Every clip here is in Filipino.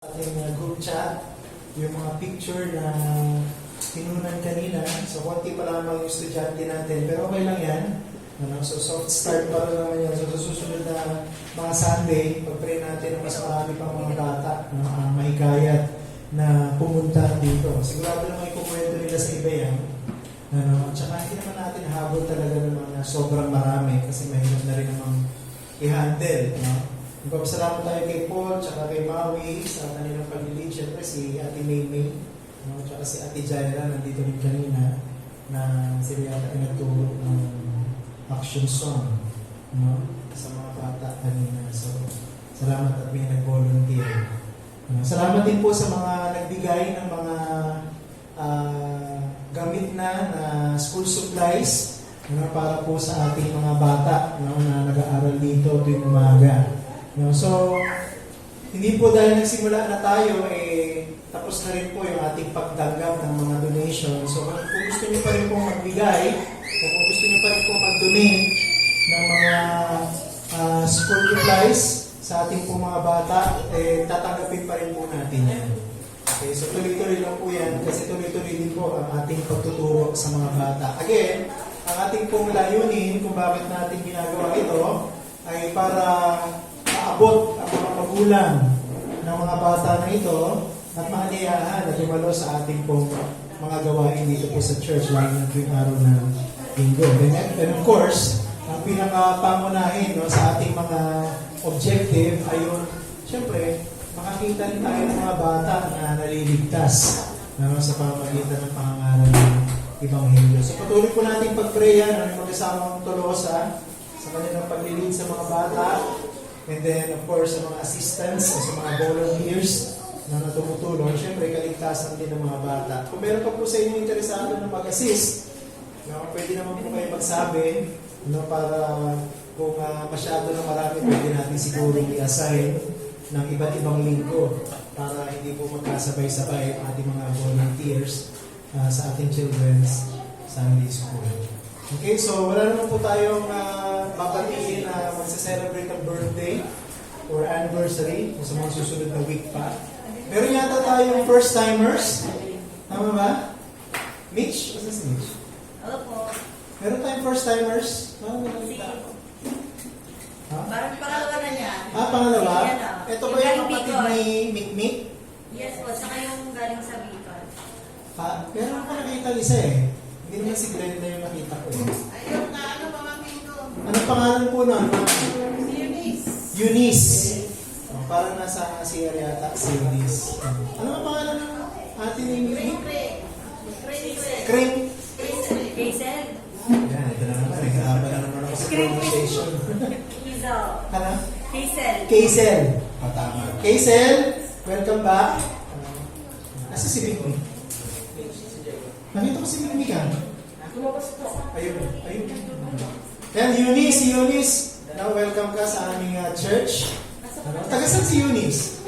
Ating group chat, yung mga picture na tinunan kanina. So, konti pa lang mga estudyante natin. Pero okay lang yan. So, soft start pa rin naman yan. So, sa susunod na mga Sunday, pag-pray natin na mas marami pang mga bata na mahikayat na pumunta dito. Sigurado naman ikukwento nila sa iba yan. At saka hindi naman natin habol talaga naman na sobrang marami kasi mahirap na rin namang i-handle. Magpapasalamat tayo kay Paul, tsaka kay Maui sa kanilang pag-lead. Siyempre si Ate Maymay, tsaka si Ate Jaira, nandito rin kanina, na sila yata ay nagturo ng action song sa mga bata kanina. So, salamat at may nag-volunteer. Salamat din po sa mga nagbigay ng mga gamit na school supplies para po sa ating mga bata na nag-aaral dito tuwing umaga. So, hindi po dahil nagsimula na tayo, tapos na rin po yung ating pagtanggap ng mga donation. So, kung gusto niyo pa rin pong magbigay, o kung gusto niyo pa rin pong mag-donate ng mga school supplies sa ating pong mga bata, tatanggapin pa rin po natin yan. Okay, so tuloy-tuloy lang po yan kasi tuloy-tuloy din po ang ating pagtuturo sa mga bata. Again, ang ating pong layunin kung bakit natin ginagawa ito ay para maabot ang mga magulang ng mga bata na ito at maaliyahan at dumalo sa ating pong mga gawain dito po sa church lalo na tuwing araw ng linggo. And of course, ang pinakapangunahin sa ating mga objective ay yung, siyempre, makakita rin tayo ng mga bata na naliligtas sa pamamagitan ng pangangaral ng Ebanghelyo. So patuloy po natin pag-prayan ng mag-asamang Tolosa sa kanilang paglilid sa mga bata. And then, of course, sa mga assistants, sa mga volunteers na tumutulong, siyempre, kaligtasan din ng mga bata. Kung meron pa po sa inyo interesado na mag-assist, pwede naman po kayo magsabi para kung masyado na marami, pwede natin siguro i-assign ng iba't ibang linggo para hindi po magkasabay-sabay ang ating mga volunteers sa ating children's Sunday School. Okay, so wala naman po tayong babatiin na magsa-celebrate ang birthday or anniversary sa mga susunod na week pa. Meron yata tayong first-timers. Tama ba? Mitch? What's this, Mitch? Opo. Meron tayong first-timers? Parang pangalawa na niya. Pangalawa? Ito ba yung kapatid ni Mikmik? Yes po, saka yung galing sa Bicol. Meron pa nakita isa Hindi naman si Glenda yung nakita ko. Ayun na, pamangkin ko. Anong pangalan po nun? Si Eunice. Eunice. Parang nasa CR yata, si Eunice. Ano ang pangalan ng ate ni Mikmik? Kring. Hazel. Yan, ito na naman. Nag-aaba na naman ako sa pronunciation. Hazel. Ano? Hazel. Kaisel. Tama. Kaisel, welcome back. Asa si Mikmik? Nakita ko si Mikmik Ayun. Yan, Eunice. Now, welcome ka sa aming church. Tagasan si Eunice?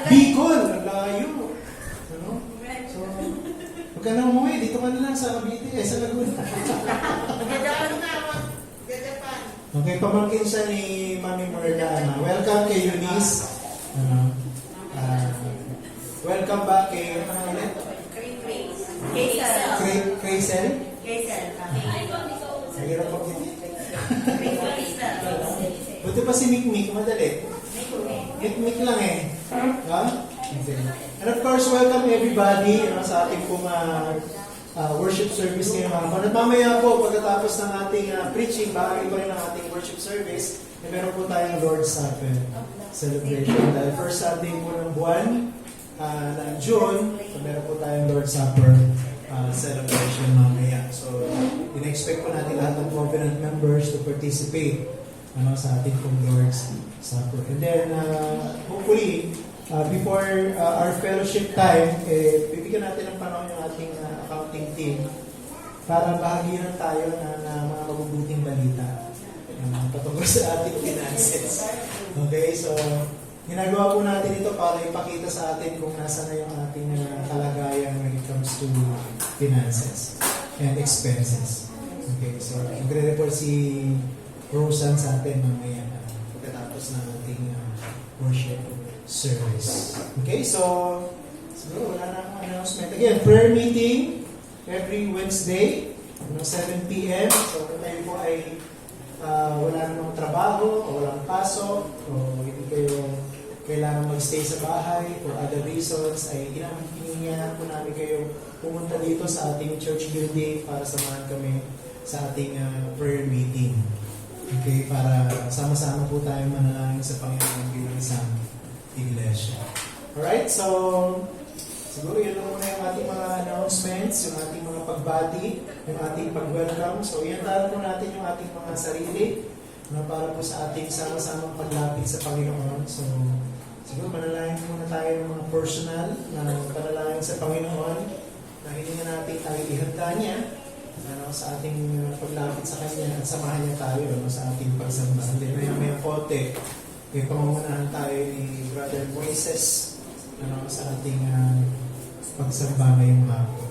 Bicol. Ang layo. So, huwag ka na umuwi. Dito ka na lang sa Cavite, sa Laguna. Okay, pamangkin siya ni Mami Merlana. Welcome kay Eunice. Welcome back kay Crazel. Mahirap po hindi. Buti pa si Mikmik, madali. Mikmik lang And of course, welcome everybody sa ating pong worship service ngayong hapon. At mamaya po, pagkatapos ng ating preaching, bahagi pa rin ng ating worship service, meron po tayong Lord's Supper celebration. Dahil first Sunday po ng buwan ng June, meron po tayong Lord's Supper celebration mamaya. So, in-expect po natin lahat ng covenant members to participate sa ating pong Lord's Supper. And then, hopefully, before our fellowship time, bibigyan natin ng panahon yung ating accounting team para bahaginan tayo na mga mabubuting balita patungkol sa ating finances. Okay, so ginagawa po natin ito para ipakita sa atin kung nasa na yung ating kalagayan when it comes to finances and expenses. Okay, so magre-report si Rosan sa atin mamaya pagkatapos ng ating worship. service. Okay, so siguro wala na akong announcement. Again, prayer meeting every Wednesday, 7 p.m. So kung kayo po ay wala namang trabaho o walang pasok o hindi kayo kailangan magstay sa bahay for other reasons, ay hinihingihan po namin kayo pumunta dito sa ating church building para samahan kami sa ating prayer meeting. Okay, para sama-sama po tayo manalangin sa Panginoon bilang isang iglesia. Alright, so siguro yun lang muna yung ating mga announcements, yung ating mga pagbati, yung ating pag-welcome. So iandaan po natin yung ating mga sarili para po sa ating sama-samang paglapit sa Panginoon. So siguro manalangin muna tayo ng mga personal na panalangin sa Panginoon na hindi na natin tayo ihanda niya sa ating paglapit sa Kanya at samahan niya tayo sa ating pagsamba. Hindi may konti, may pangungunahan tayo ni Brother Moises sa ating pagsamba ngayong hapon.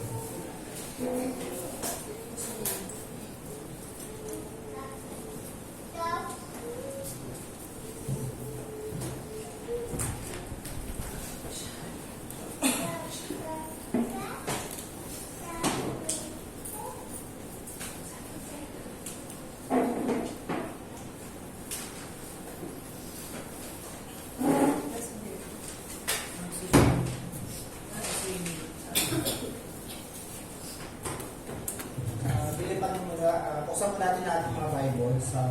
Buksan po natin ating mga Bible sa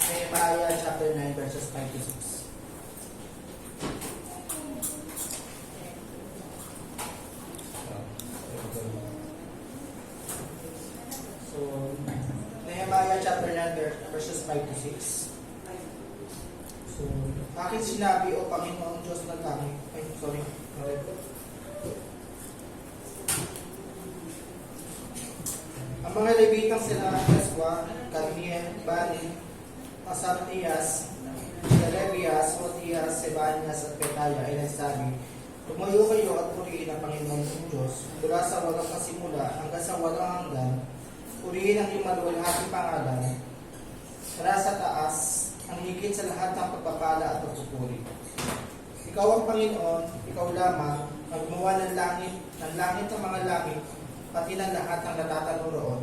Nehemiah chapter 9 verses 5 to 6. So, Nehemiah chapter 9 verses 5 to 6. So, akin sinabi, O Panginoong Diyos ng langit. Ay, sorry. Ang mga Levitang sila Yeswa, Kadmiel, Bani, Asapnias, Selebias, Otias, Sebanias at Petaya ay nagsabi, Tumayo kayo at purihin ang Panginoon ng Diyos mula sa walang kasimula hanggang sa walang hanggan. Purihin ang iyong maluwalhating pangalan. Mula sa taas, ang higit sa lahat ng pagpapala at pagpupuri. Ikaw ang Panginoon, ikaw lamang, ang gumawa ng langit ng mga langit, pati ng lahat ng natatanong roon,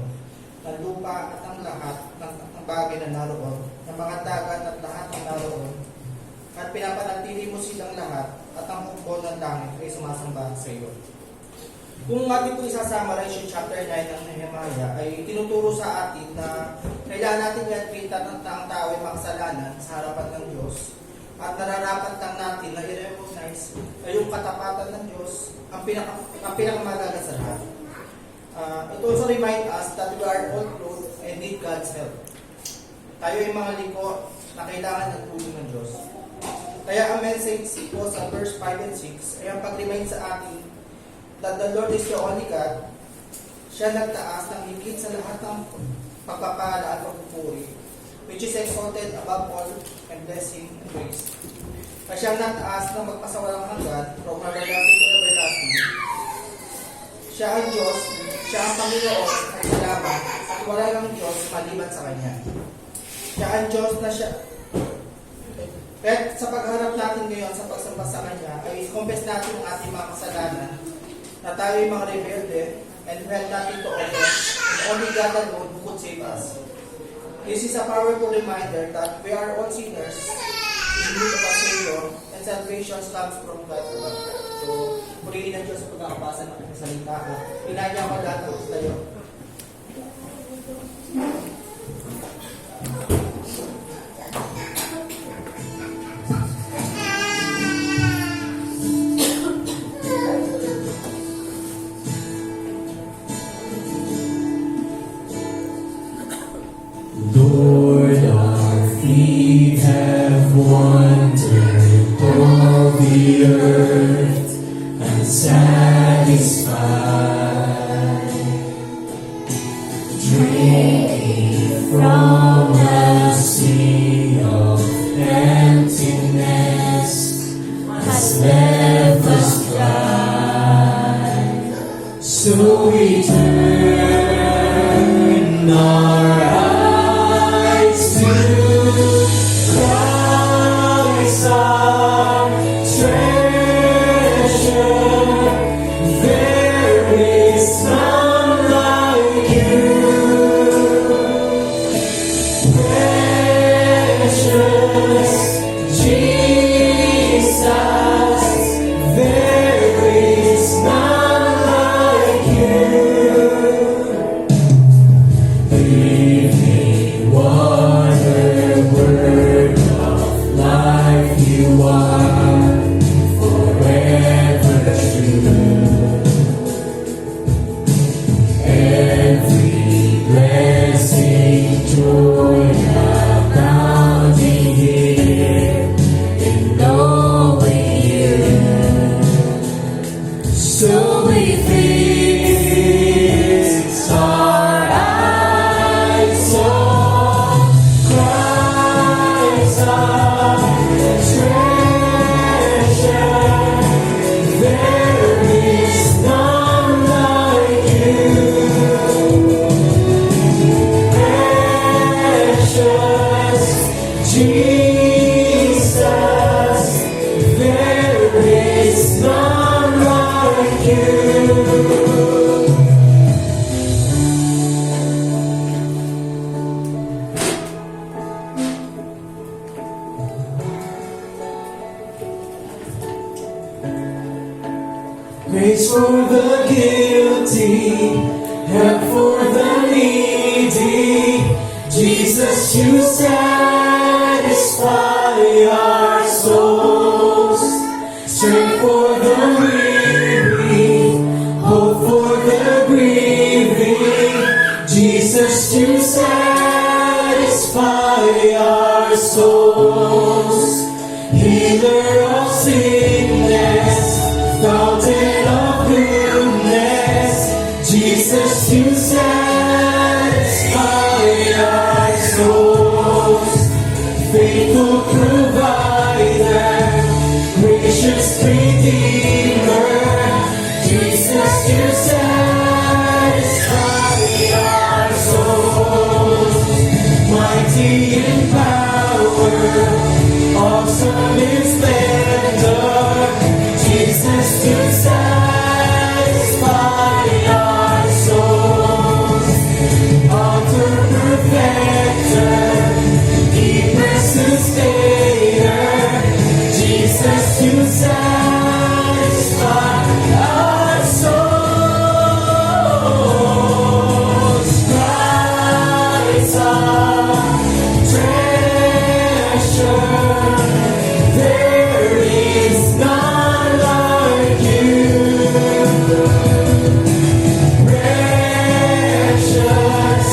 ng lupa at ang lahat ng bagay na naroon, ng mga dagat at lahat ng naroon, at pinapanatili mo silang lahat, at ang hukbo ng langit ay sumasamba sa iyo. Kung ating po isasummarize yung chapter 9 ng Nehemiah, ay tinuturo sa atin na kailangan natin i-admita ng tao ay makasalanan sa harapan ng Diyos, at nararapat lang natin na i-recognize ay yung katapatan ng Diyos ang pinakamalaga sa lahat. It also reminds us that we are all clothed and need God's help. Tayo ay mga liko na kailangan ng tulong ng Diyos. Kaya ang message po sa verse 5 and 6 ay ang pag-remind sa atin that the Lord is the only God. Siya nagtaas ng higit sa lahat ng pagpapala at pagpupuri, which is exalted above all and blessing and grace. Kaya siyang nagtaas ng magpasawalang hanggan from everlasting to everlasting. Siya ang Diyos, siya ang Panginoon at salamat at wala ng Diyos maliban sa Kanya. Siya ang Diyos na siya. Kaya sa pagharap natin ngayon sa pagsamba sa Kanya, ay confess natin ang ating mga kasalanan, na tayo ay mga rebelde, and help natin to open, and only God alone who could save us. This is a powerful reminder that we are all sinners in need of a Savior, and salvation comes from God alone. So, purihin ang Diyos sa pagkakabasa ng kanyang salita at inanya ko lahat ng tayo. Lord, our feet have wandered all the earth unsatisfied, drinking from a sea of emptiness has left us dry. So we turn our eyes to Christ our Grace for the guilty, help for the needy. Jesus, you satisfy our souls. Strength for the weary, hope for the grieving. Jesus, you satisfy our souls. Healer of sickness, fountain of goodness, Jesus, you satisfy our souls. Faithful provider, gracious redeemer, Jesus, you satisfy our souls. Mighty in power, awesome in splendor, Jesus, you satisfy our souls. Author, perfecter, keeper, sustainer, Jesus, you satisfy our souls. Christ, our treasure, there is none like you. Precious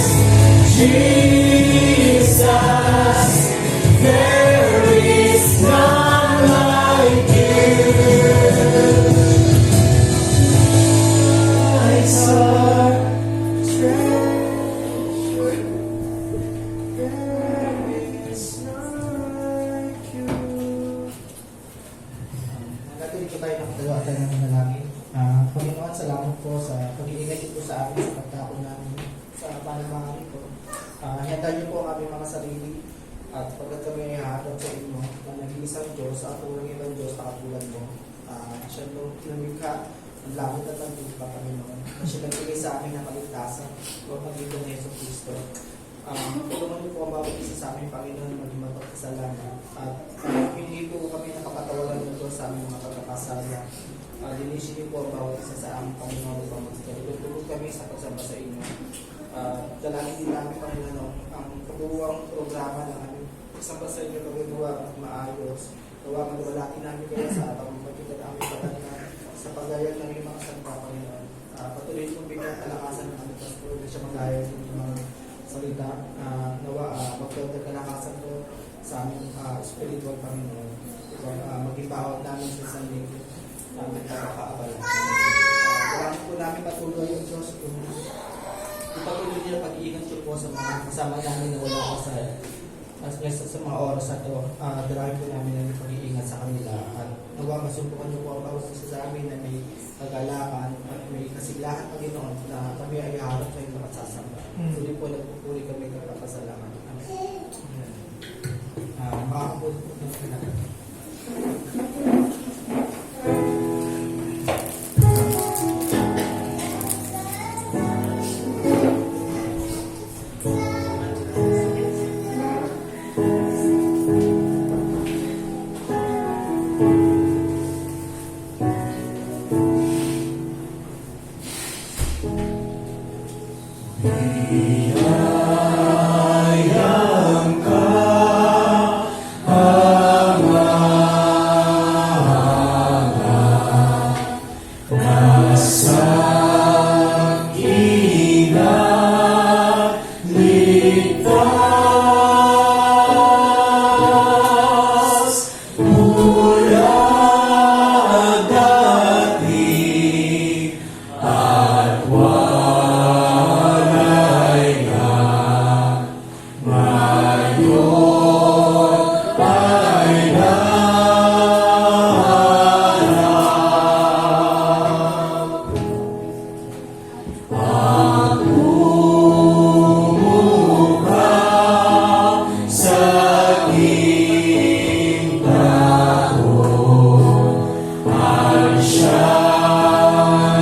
Jesus, there is none like you. Christ, our treasure, there is none like you. Natuloy po tayo nakatalawa tayo ng manalangin. Panginoon, salamat po sa pag-iingay niyo po sa amin sa pagkakon namin sa panalangin po. Handa niyo po ang aming mga sarili at pagkat kami ay haharap sa inyo na nag-iisang Diyos at walang ibang Diyos na katulad mo. Siya po kinamigha ang langit at ang lupa, Panginoon. Na siya nagbigay sa amin ng kaligtasan o magitan ni Yeso Cristo. Tulungan niyo po ang bawat isa sa amin, Panginoon, maging mapagkasalanan. At hindi po kami nakapatawalan ng Diyos sa aming mga pagkakasala. Linisin niyo po ang bawat isa sa aming Panginoon upang magtulog kami sa pagsamba sa inyo. Dalangin din namin, Panginoon, ang pagbubuwang programa ng aming pagsamba sa inyo, pagbubuwa at maayos. Gawa magwalati namin kayo sa atang magkita na aming pagkakasala sa pagdayag ng mga sangka, Panginoon. Patuloy kong bigyan kalakasan ng aming pastor na siya mag-ayos ng mga salita. Nawa, magdagdag kalakasan ko sa aming spiritual, Panginoon. Maging bawat namin sa isang linggo namin nakakaabala. Kailangan po namin patuloy yung Diyos kung ipatuloy niya pag-iingat niyo po sa mga kasama namin na wala ko sa mga oras na ito. Dalawin po namin ang pag-iingat sa kanila at nawa masumpukan niyo po ang bawat isa sa amin na may kagalakan at may kasiglahan, Panginoon, na kami ay harap sa inyo at sasamba. Tuloy po nagpupuli kami kapasalamat. Amen. Makakapuli po ng pinag- Shine.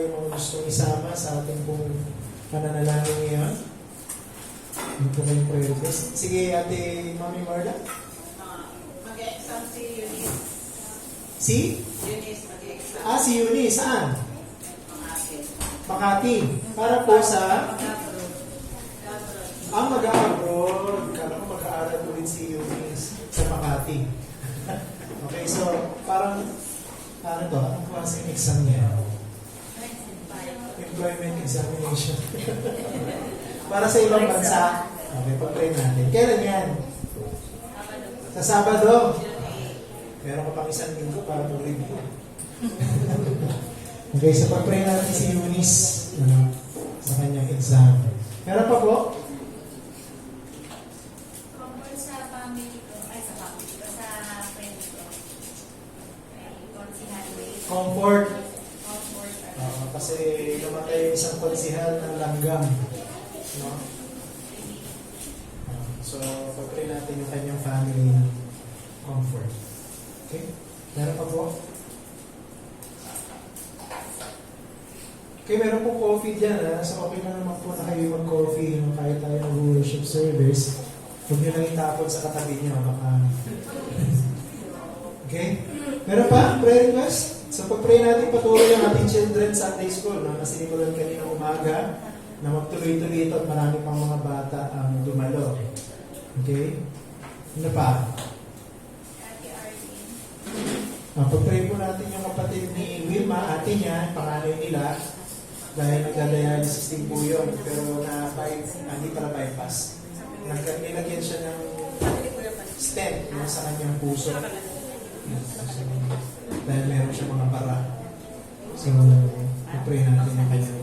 yung mga gustong isama sa ating pong pananalangin ngayon. Ano po kayong prayer request? Sige, Ate Mami Marla. Mag-exam si Eunice. Si? Eunice, mag-exam. Si Eunice. Saan? Makati. Makati. Para po sa Mag-abroad. mag-abroad. Kala ko mag-aaral ulit si Eunice sa Makati. Okay, so parang ano to? Anong klaseng exam niya? Employment examination. Para sa ibang bansa. Okay, pag-pray natin. Kailan yan? Sa Sabado. Meron ka pang isang linggo para mag-review. Okay, so pag-pray natin si Eunice sa kanyang exam. Meron pa po? Comfort sa family ko. Ay, sa family ko. Sa friend ko. Ay, konsihan way. Comfort. Comfort. Kasi namatay yung isang konsihal ng langgam. No? So, pag-pray natin yung kanyang family comfort. Okay? Meron pa po? Okay, meron po coffee dyan. So, okay na naman po na kayo mag-coffee kahit tayo mag-worship service. Huwag nyo lang itapon sa katabi nyo. Baka... Okay? Meron pa? Prayer request? So, pag-pray natin patuloy ang ating children Sunday School. No? Nasinikulan kanina umaga na magtuloy-tuloy ito at marami pang mga bata ang dumalo. Okay? Ano pa? Ate Arlene. Pag-pray po natin yung kapatid ni Wilma, ate niya, panganay nila, dahil nagdadialysis din po yun, pero hindi pala bypass. Nilagyan siya ng stent sa kanyang puso. Dahil meron siya mga bara. So, pag-pray natin yung kanyang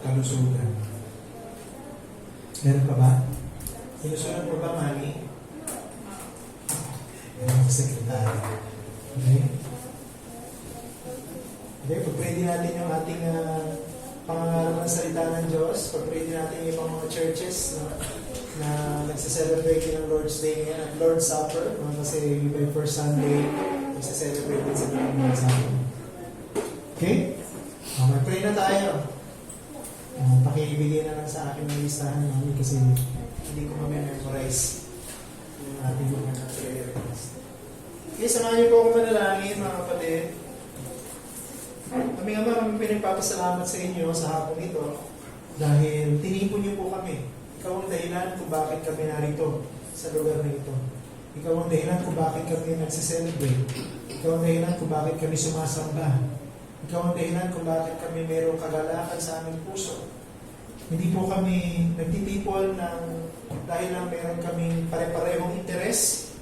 kalusugan. Meron pa ba? Sinusunod mo ba, Mami? Meron sa sekretary. Okay? Okay, pag-pray din natin yung ating pangangaral ng salita ng Diyos. Pag-pray din natin yung ibang mga churches na nagsaselebrate din ng Lord's Day ngayon at Lord's Supper. Kasi yung by first Sunday, nagsaselebrate din sila ng Lord's Supper. Okay? Mag-pray na tayo. Pakibigay na lang sa akin ng listahan namin kasi hindi ko memorize yung ating mga prayer request. Okay, samahan niyo po akong manalangin mga kapatid. Kami Ama, kami pinagpapasalamat sa inyo sa hapon ito dahil tinipon niyo po kami. Ikaw ang dahilan kung bakit kami narito sa lugar na ito. Ikaw ang dahilan kung bakit kami nagsiselebrate. Ikaw ang dahilan kung bakit kami sumasamba. Ikaw ang dahilan kung bakit kami mayroong kagalakan sa aming puso. Hindi po kami nagtitipon dahil lang meron kaming pare-parehong interes.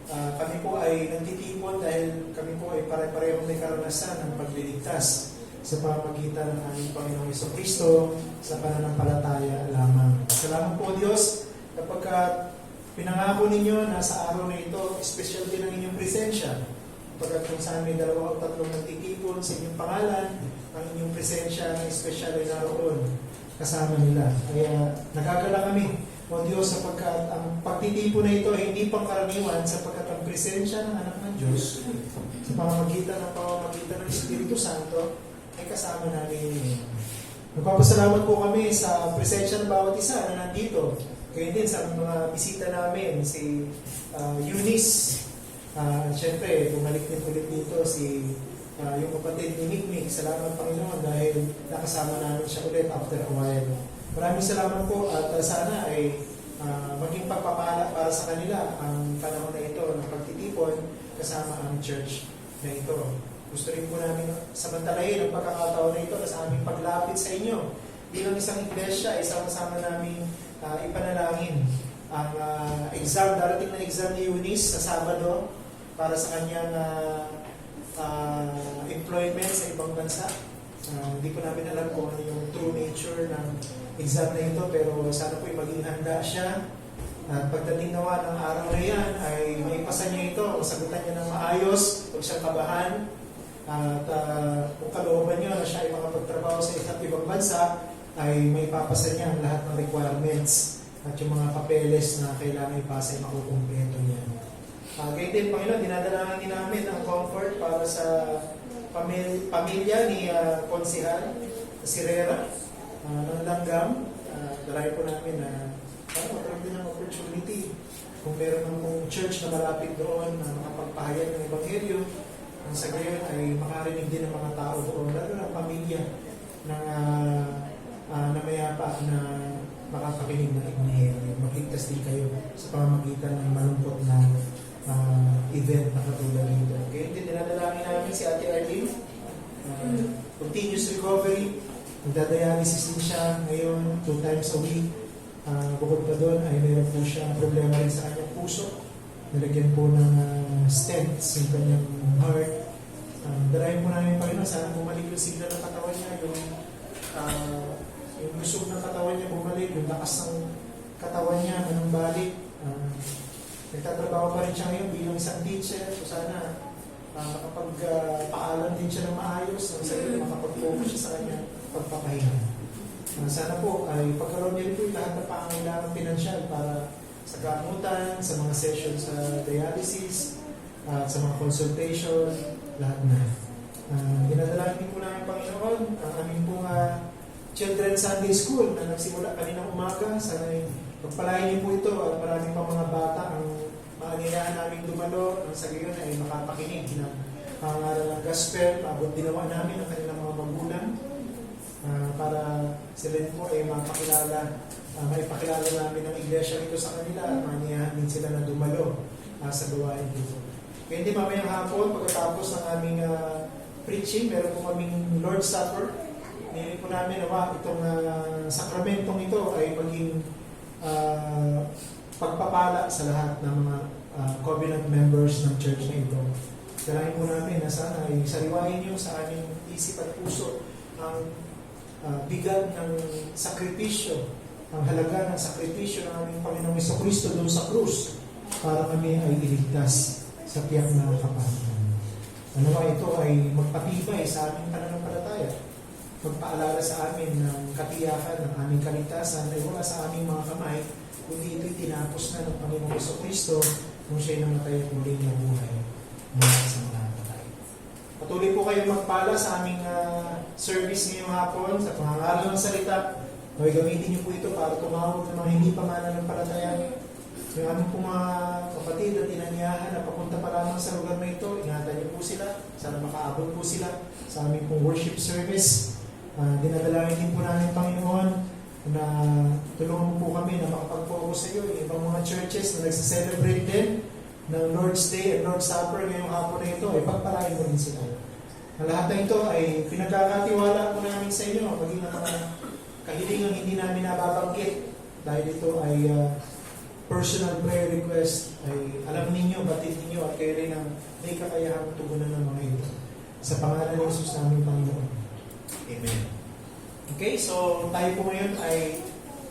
Kami po ay nagtitipon dahil kami po ay pare-parehong may karanasan ng pagliligtas sa pamamagitan ng aming Panginoong Jesucristo sa pananampalataya lamang. Salamat po Diyos kapag pinangako ninyo na sa araw na ito, special din ang inyong presensya. Pagkat kung saan may 2 o 3 nagtitipon sa inyong pangalan, ang inyong presensya ng special ay naroon kasama nila. Kaya nagagala kami, O Diyos, sapagkat ang pagtitipon na ito ay hindi pangkaraniwan sapagkat ang presensya ng anak ng Diyos sa pamamagitan ng Espiritu Santo ay kasama namin ngayon. Nagpapasalamat po kami sa presensya ng bawat isa na nandito. Kaya din sa mga bisita namin, si Eunice. Siyempre, bumalik din ulit dito si yung kapatid ni Mikmik. Salamat Panginoon dahil nakasama namin siya ulit after a while. Maraming salamat po at sana ay maging pagpapala para sa kanila ang panahon na ito ng pagtitipon kasama ang church na ito. Gusto rin po namin samantalahin ang pagkakataon na ito sa aming paglapit sa inyo. Bilang isang iglesia, isama-sama namin ipanalangin ang exam, darating na exam ni Eunice sa Sabado para sa kanyang employment sa ibang bansa. Hindi po namin alam kung ano yung true nature ng exam na ito, pero sana po maging handa siya. At pagdating nawa ng araw na yan, ay maipasa niya ito, masagutan niya ng maayos, huwag siyang kabahan. At kung kalooban niyo na siya ay makapagtrabaho sa isa't ibang bansa, ay maipapasa niya ang lahat ng requirements at yung mga papeles na kailangan ipasa ay makukumpleto niya. Ganyan din, Panginoon, dinadalangin din namin ang comfort para sa pamilya ni Konsihal Sirera, ng Langgam. Dalayan po namin na magkaroon din ng opportunity kung meron ng pong church na malapit doon na makapagpahayag ng Ebanghelyo. Ang sa gayon ay makarinig din ng mga tao doon, lalo ng pamilya ng namayapa na makapakinig ng Ebanghelyo. Magligtas din kayo sa pamamagitan ng malungkot na event na katulad nito. Okay, din dinadalangin namin si Ate Arlene. Continuous recovery. Nagdadialysis din siya ngayon 2 times a week. Bukod pa doon ay meron po siya problema rin sa kanyang puso. Nilagyan po ng stents yung kanyang heart. Darahin po namin Panginoon, sana bumalik yung sigla ng katawan niya, yung lusog ng katawan niya bumalik, yung lakas ng katawan niya manumbalik. Nagtatrabaho pa rin siya ngayon bilang isang teacher. So sana makapagpaalam din siya ng maayos, sa iyo makapag-focus siya sa kanya pagpapahinga. Sana po ay pagkaroon niya rin po yung lahat ng pangangailangan pinansyal para sa gamutan, sa mga sessions sa dialysis, at sa mga consultation, lahat na. Dinadalangin po namin Panginoon ang aming pong Children's Sunday School na nagsimula kaninang umaga. Sana pagpalain niyo po ito at maraming pang mga bata ang maanyayahan namin dumalo ang sa gayon ay makapakinig ng pangaral ng gospel, paabot dinawa namin ang kanilang mga magulang para sila po ay mapakilala, maipakilala namin ang iglesia nito sa kanila at maanyayahan din sila na dumalo sa gawain dito. Kaya hindi mamayang hapon, pagkatapos ng aming preaching, meron po kaming Lord's Supper. Nilin po namin na itong sakramentong ito ay maging pagpapala sa lahat ng mga covenant members ng church na ito. Dalangin po namin na sana ay sariwain niyo sa aming isip at puso ang bigat ng sakripisyo, ang halaga ng sakripisyo ng aming Panginoong Jesucristo doon sa krus para kami ay iligtas sa tiyak na kapanahonan. Nawa ito ay magpatibay sa aming pananampalataya, magpaalala sa amin ng katiyakan ng aming kaligtasan ay wala sa aming mga kamay, kundi ito'y tinapos na ng Panginoong Jesucristo nung siya'y namatay at muling nabuhay mula sa mga patay. Patuloy po kayo magpala sa aming service ngayong hapon sa pangangaral ng salita. Naway gamitin niyo po ito para tumawag ng mga hindi pa mananampalataya. Yung aming po mga kapatid at inanyahan na papunta pa lamang sa lugar na ito, ingatan niyo po sila. Sana makaabot po sila sa aming pong worship service. Dinadalangin din po namin Panginoon na tulungan mo po kami na makapag-focus sa iyo. Yung ibang mga churches na nagsa-celebrate din ng Lord's Day and Lord's Supper ngayong hapon na ito, ay pagpalain mo din sila. Ang lahat na ito ay pinagkakatiwala po namin sa inyo, maging ang mga kahilingang hindi namin nababanggit dahil ito ay personal prayer request, ay alam ninyo, batid ninyo at kayo rin ang may kakayahang tugunan ng mga ito. Sa pangalan ng Jesus namin Panginoon. Amen. Okay, so tayo po ngayon ay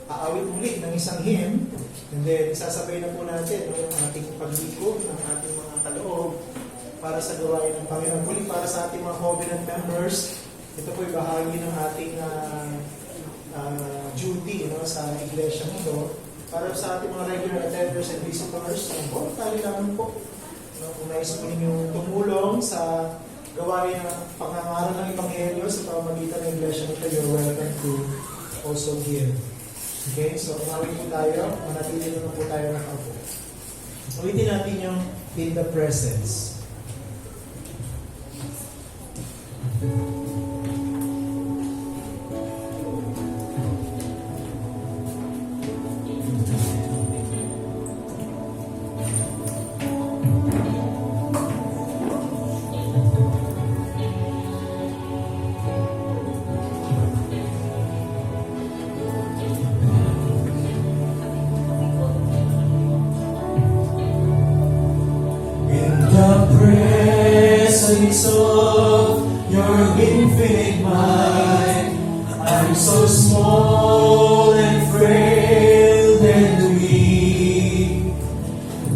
aawit ulit ng isang hymn, and then isasabay na po natin yung ating pagliko ng ating mga kaloob para sa gawain ng Panginoon. Muli para sa ating mga covenant members, ito po ay bahagi ng ating duty sa iglesia nito. Para sa ating mga regular attenders and visitors, tayo naman po. Kung nais po ninyong tumulong sa gawain ng pangangaral ng Ebanghelyo sa pamamagitan ng iglesia nito, you're welcome to also give. Okay, so kumawin po tayo, manatili naman po tayo nakaupo. Ulitin natin yung in the presence. Presence of your infinite mind, I'm so small and frail and weak.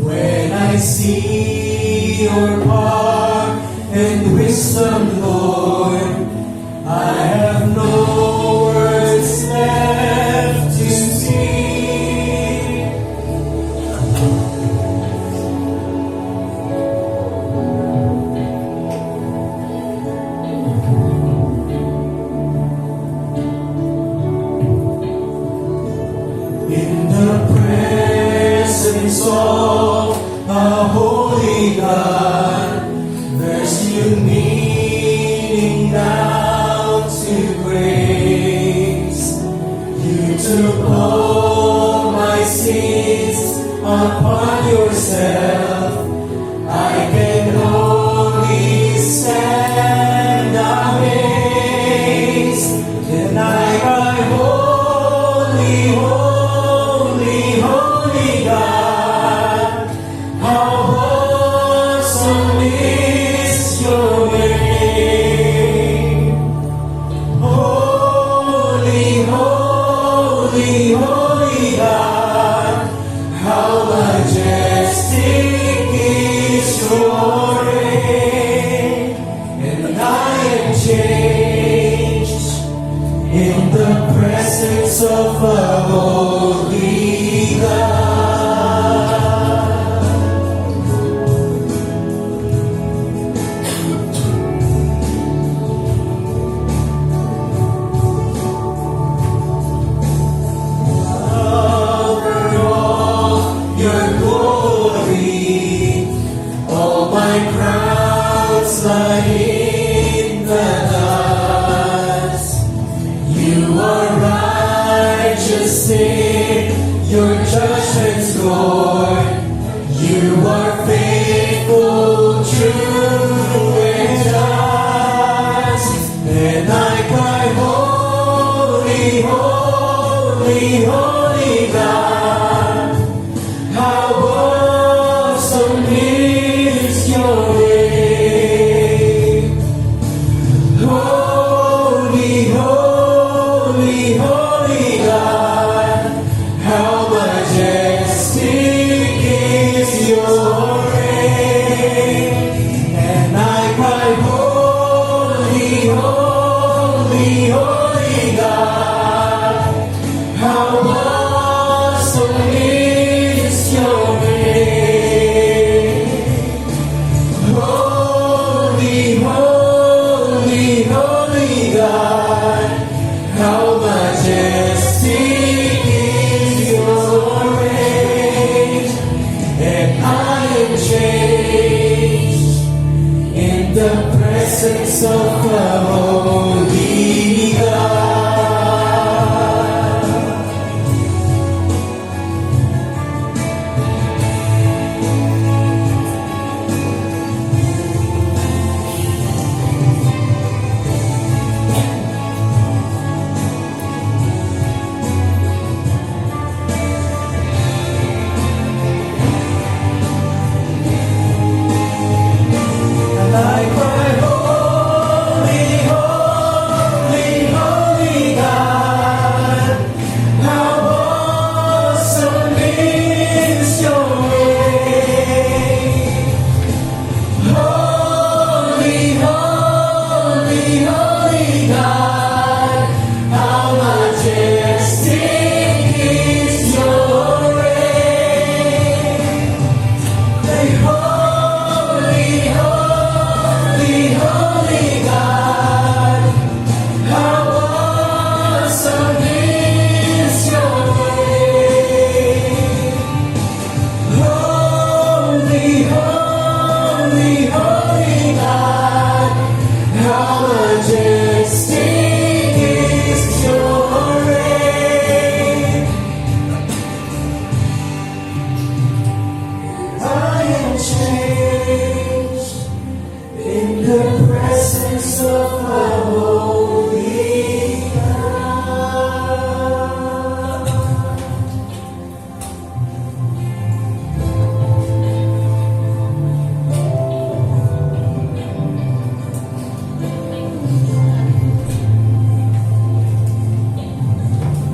When I see your power and wisdom, Lord, I have no words left to speak. presence of a holy God. There's new meaning now to grace. You took all my sins upon yourself. I can only stand amazed. And I cry, holy, holy, holy God. How awesome is your name. Holy, holy, holy God. How majestic is your reign. And I am changed in the presence of a holy God. Cover all your glory, all my crowns lie in the dust. You are righteous in your judgments, Lord. You are faithful, true, and just. And I cry, holy, holy, holy God. How awesome is your name. Holy, holy, holy God. How majestic is your reign. And I cry, holy, holy, holy God. How awesome is your name. Holy, holy, holy God. How majestic is your reign. And I am changed in the presence of the holy God. And I cry, holy, holy, holy God. How awesome is your name. Holy, holy, holy God. How majestic is your reign. Say, holy, holy, holy God. How awesome is your name. Holy, holy, holy God. How majestic is your reign. I am changed in the presence of a holy God.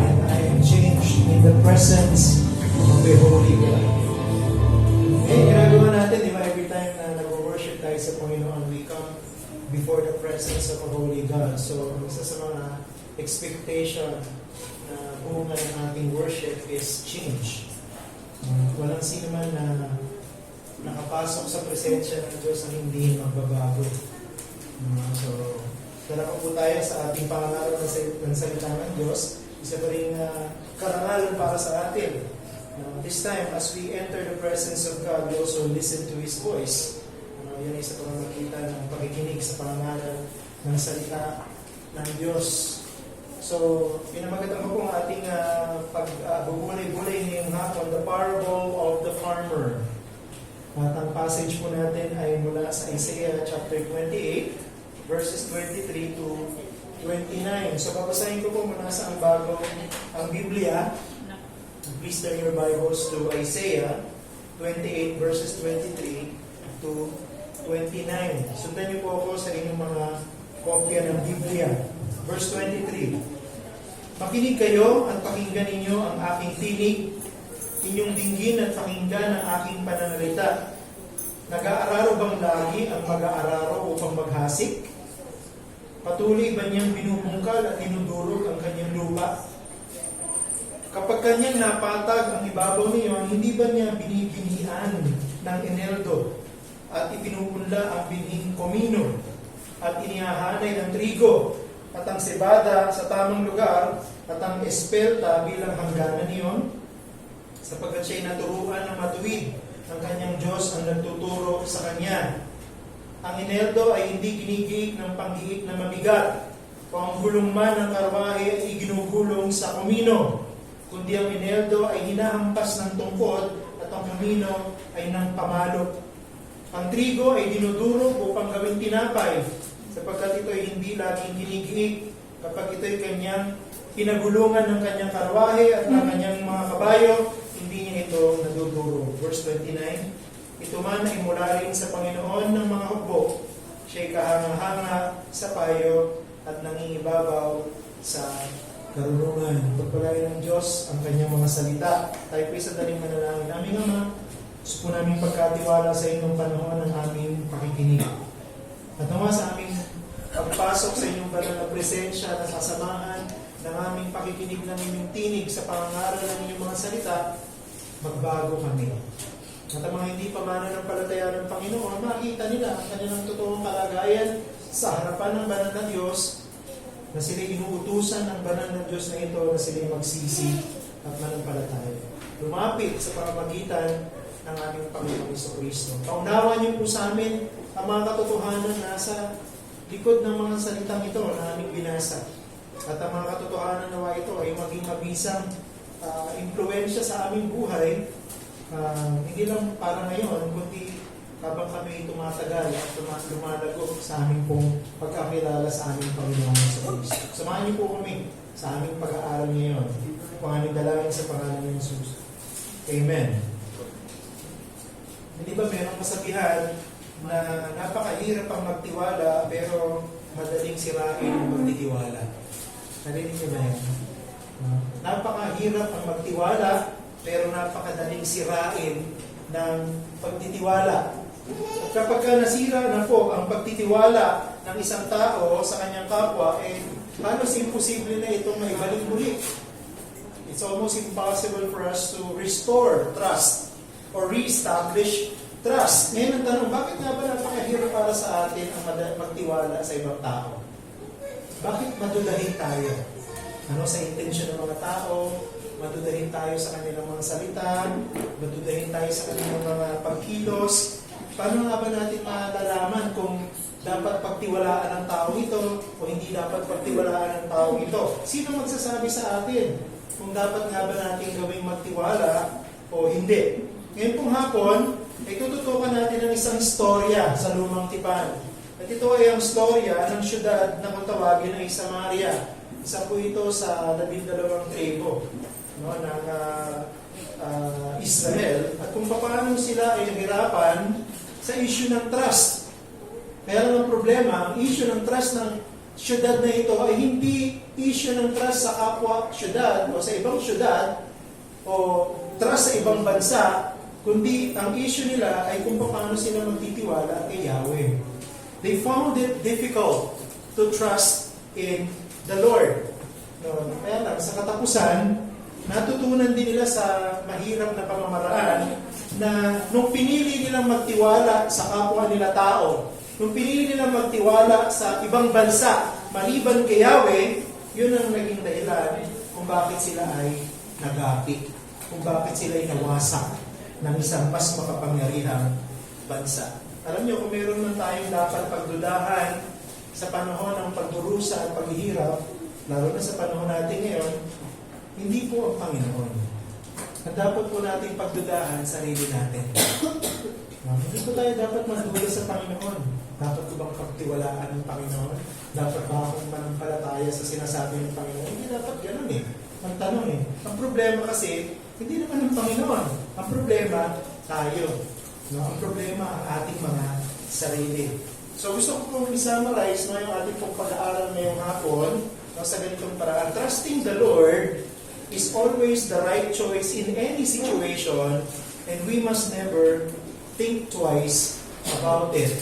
And I am changed in the presence of the Holy God. Eh, ginagawa natin, di ba, every time na nag-worship tayo sa Panginoon, we come before the presence of a Holy God. So, isa sa mga expectation na bunga ng ating worship is change. Walang sino man na nakapasok sa presensya ng Diyos na hindi magbabago. So, dala pa po tayo sa ating pangaral ng salita ng Diyos. Isa pa rin karangalan para sa atin Now, this time, as we enter the presence of God, we also listen to His voice. Yan ay sa pamamagitan ng pakikinig sa pangalan ng salita ng Diyos. So, pinamagatan ko po ang ating pagbubulay-bulay ngayong hapon, the parable of the farmer. At ang passage po natin ay mula sa Isaiah chapter 28, verses 23 to 29. So, babasahin ko po muna sa ang Biblia. Please turn your Bibles to Isaiah 28, verses 23 to 29. Sundan niyo po ako sa inyong mga kopya ng Biblia. Verse 23. Makinig kayo at pakinggan ninyo ang aking tinig, inyong dinggin at pakinggan ang aking pananalita. Nag-aararo bang lagi ang mag-aararo upang maghasik? Patuloy ba niyang binubungkal at dinudurog ang kanyang lupa? Kapag kanyang napatag ang ibabaw niyon, hindi ba niya binibinian ng eneldo at ipinupunla ang binhing komino at inihahanay ng trigo at ang sebada sa tamang lugar at ang espelta bilang hangganan niyon? Sapagkat siya'y naturuan ng matuwid, ang kanyang Diyos ang nagtuturo sa kanya. Ang eneldo ay hindi ginigiik ng panggiik na mabigat, o ang gulong man ng karwahe ay ginugulong sa komino, kundi ang eneldo ay hinahampas ng tungkod at ang komino ay ng pamalok. Ang trigo ay dinudurog upang gawing tinapay, sapagkat ito ay hindi laging ginigiik kapag ito ay kanyang pinagulungan ng kanyang karwahe at ng kanyang mga kabayo, hindi niya ito nadudurog. Verse 29, ito man ay mula rin sa Panginoon ng mga hukbo, siya'y kahanga-hanga sa payo at nangingibabaw sa karunungan. Pagpalain ng Diyos ang kanyang mga salita. Tayo po sa daling manalangin. Aming Ama, gusto po namin pagkatiwala sa inyong panahon ng aming pakikinig. At naman sa aming pagpasok sa inyong banal na presensya na sasamahan ng aming pakikinig ng inyong tinig sa pangangaral ng inyong mga salita, magbago kami. At ang mga hindi pa mananampalataya ng Panginoon, makita nila ang kanilang totoong kalagayan sa harapan ng banal na Diyos, na sila inuutusan ng banal na Diyos na ito na sila magsisi at manampalataya. Lumapit sa pamamagitan ng aming Panginoong Kristo. Paunawa niyo po sa amin ang mga katotohanan nasa likod ng mga salitang ito na aming binasa. At ang mga katotohanan nawa ito ay maging mabisang impluensya sa aming buhay, hindi lang para ngayon, kundi habang kami tumatagal at lumalago sa aming pong pagkakilala sa aming Panginoong Kristo. Samahan niyo po kami sa aming pag-aaral ngayon. Kung aming dalangin sa pangalan ng Jesus. Amen. Hindi ba merong kasabihan na napakahirap ang magtiwala pero madaling sirain ang magtitiwala? Narinig niyo ba yan? Napakahirap ang magtiwala pero napakadaling sirain ng pagtitiwala. At kapag nasira na po ang pagtitiwala ng isang tao sa kanyang kapwa, halos imposible na itong maibalik muli. It's almost impossible for us to restore trust or re-establish trust. Ngayon ang tanong, bakit nga ba napakahirap para sa atin ang magtiwala sa ibang tao? Bakit madudahin tayo? Sa intensyon ng mga tao, madudahin tayo sa kanilang mga salita, madudahin tayo sa kanilang mga pagkilos. Paano nga ba natin malalaman kung dapat pagtiwalaan ng tao ito o hindi dapat pagtiwalaan ng tao ito? Sino magsasabi sa atin kung dapat nga ba natin gawing magtiwala o hindi? Ngayon pong hapon, ay tututukan natin ang isang storya sa Lumang Tipan. At ito ay ang storya ng syudad na kung tawagin ay Samaria. Isa po ito sa 12 tribo ng Israel. At kung paano sila ay nahirapan sa issue ng trust. Kaya lang ang problema, ang issue ng trust ng syudad na ito ay hindi issue ng trust sa kapwa syudad o sa ibang syudad o trust sa ibang bansa, kundi ang issue nila ay kung paano sila magtitiwala kay Yahweh. They found it difficult to trust in the Lord. Kaya lang, sa katapusan, natutunan din nila sa mahirap na pamamaraan na nung pinili nilang magtiwala sa kapwa nila tao, nung pinili nilang magtiwala sa ibang bansa, maliban kay Yahweh, yun ang naging dahilan kung bakit sila ay nagapi. kung bakit sila ay nawasak ng isang mas makapangyarihang bansa. Alam niyo, kung meron man tayong dapat pagdudahan sa panahon ng pagdurusa at paghihirap, lalo na sa panahon natin ngayon, hindi po ang Panginoon. Ang dapat po natin pagdudahan sarili natin. Hindi po tayo dapat magduda sa Panginoon. Dapat ko bang pagtiwalaan ng Panginoon? Dapat ba akong manampalataya sa sinasabi ng Panginoon? Hindi dapat ganun eh. Ang tanong eh. Ang problema kasi, hindi naman ang Panginoon. Ang problema, tayo. No? Ang problema, ang ating mga sarili. So gusto ko pong i-summarize yung ating pong pag-aaral ngayong hapon sa ganitong paraan. Trusting the Lord is always the right choice in any situation, and we must never think twice about it.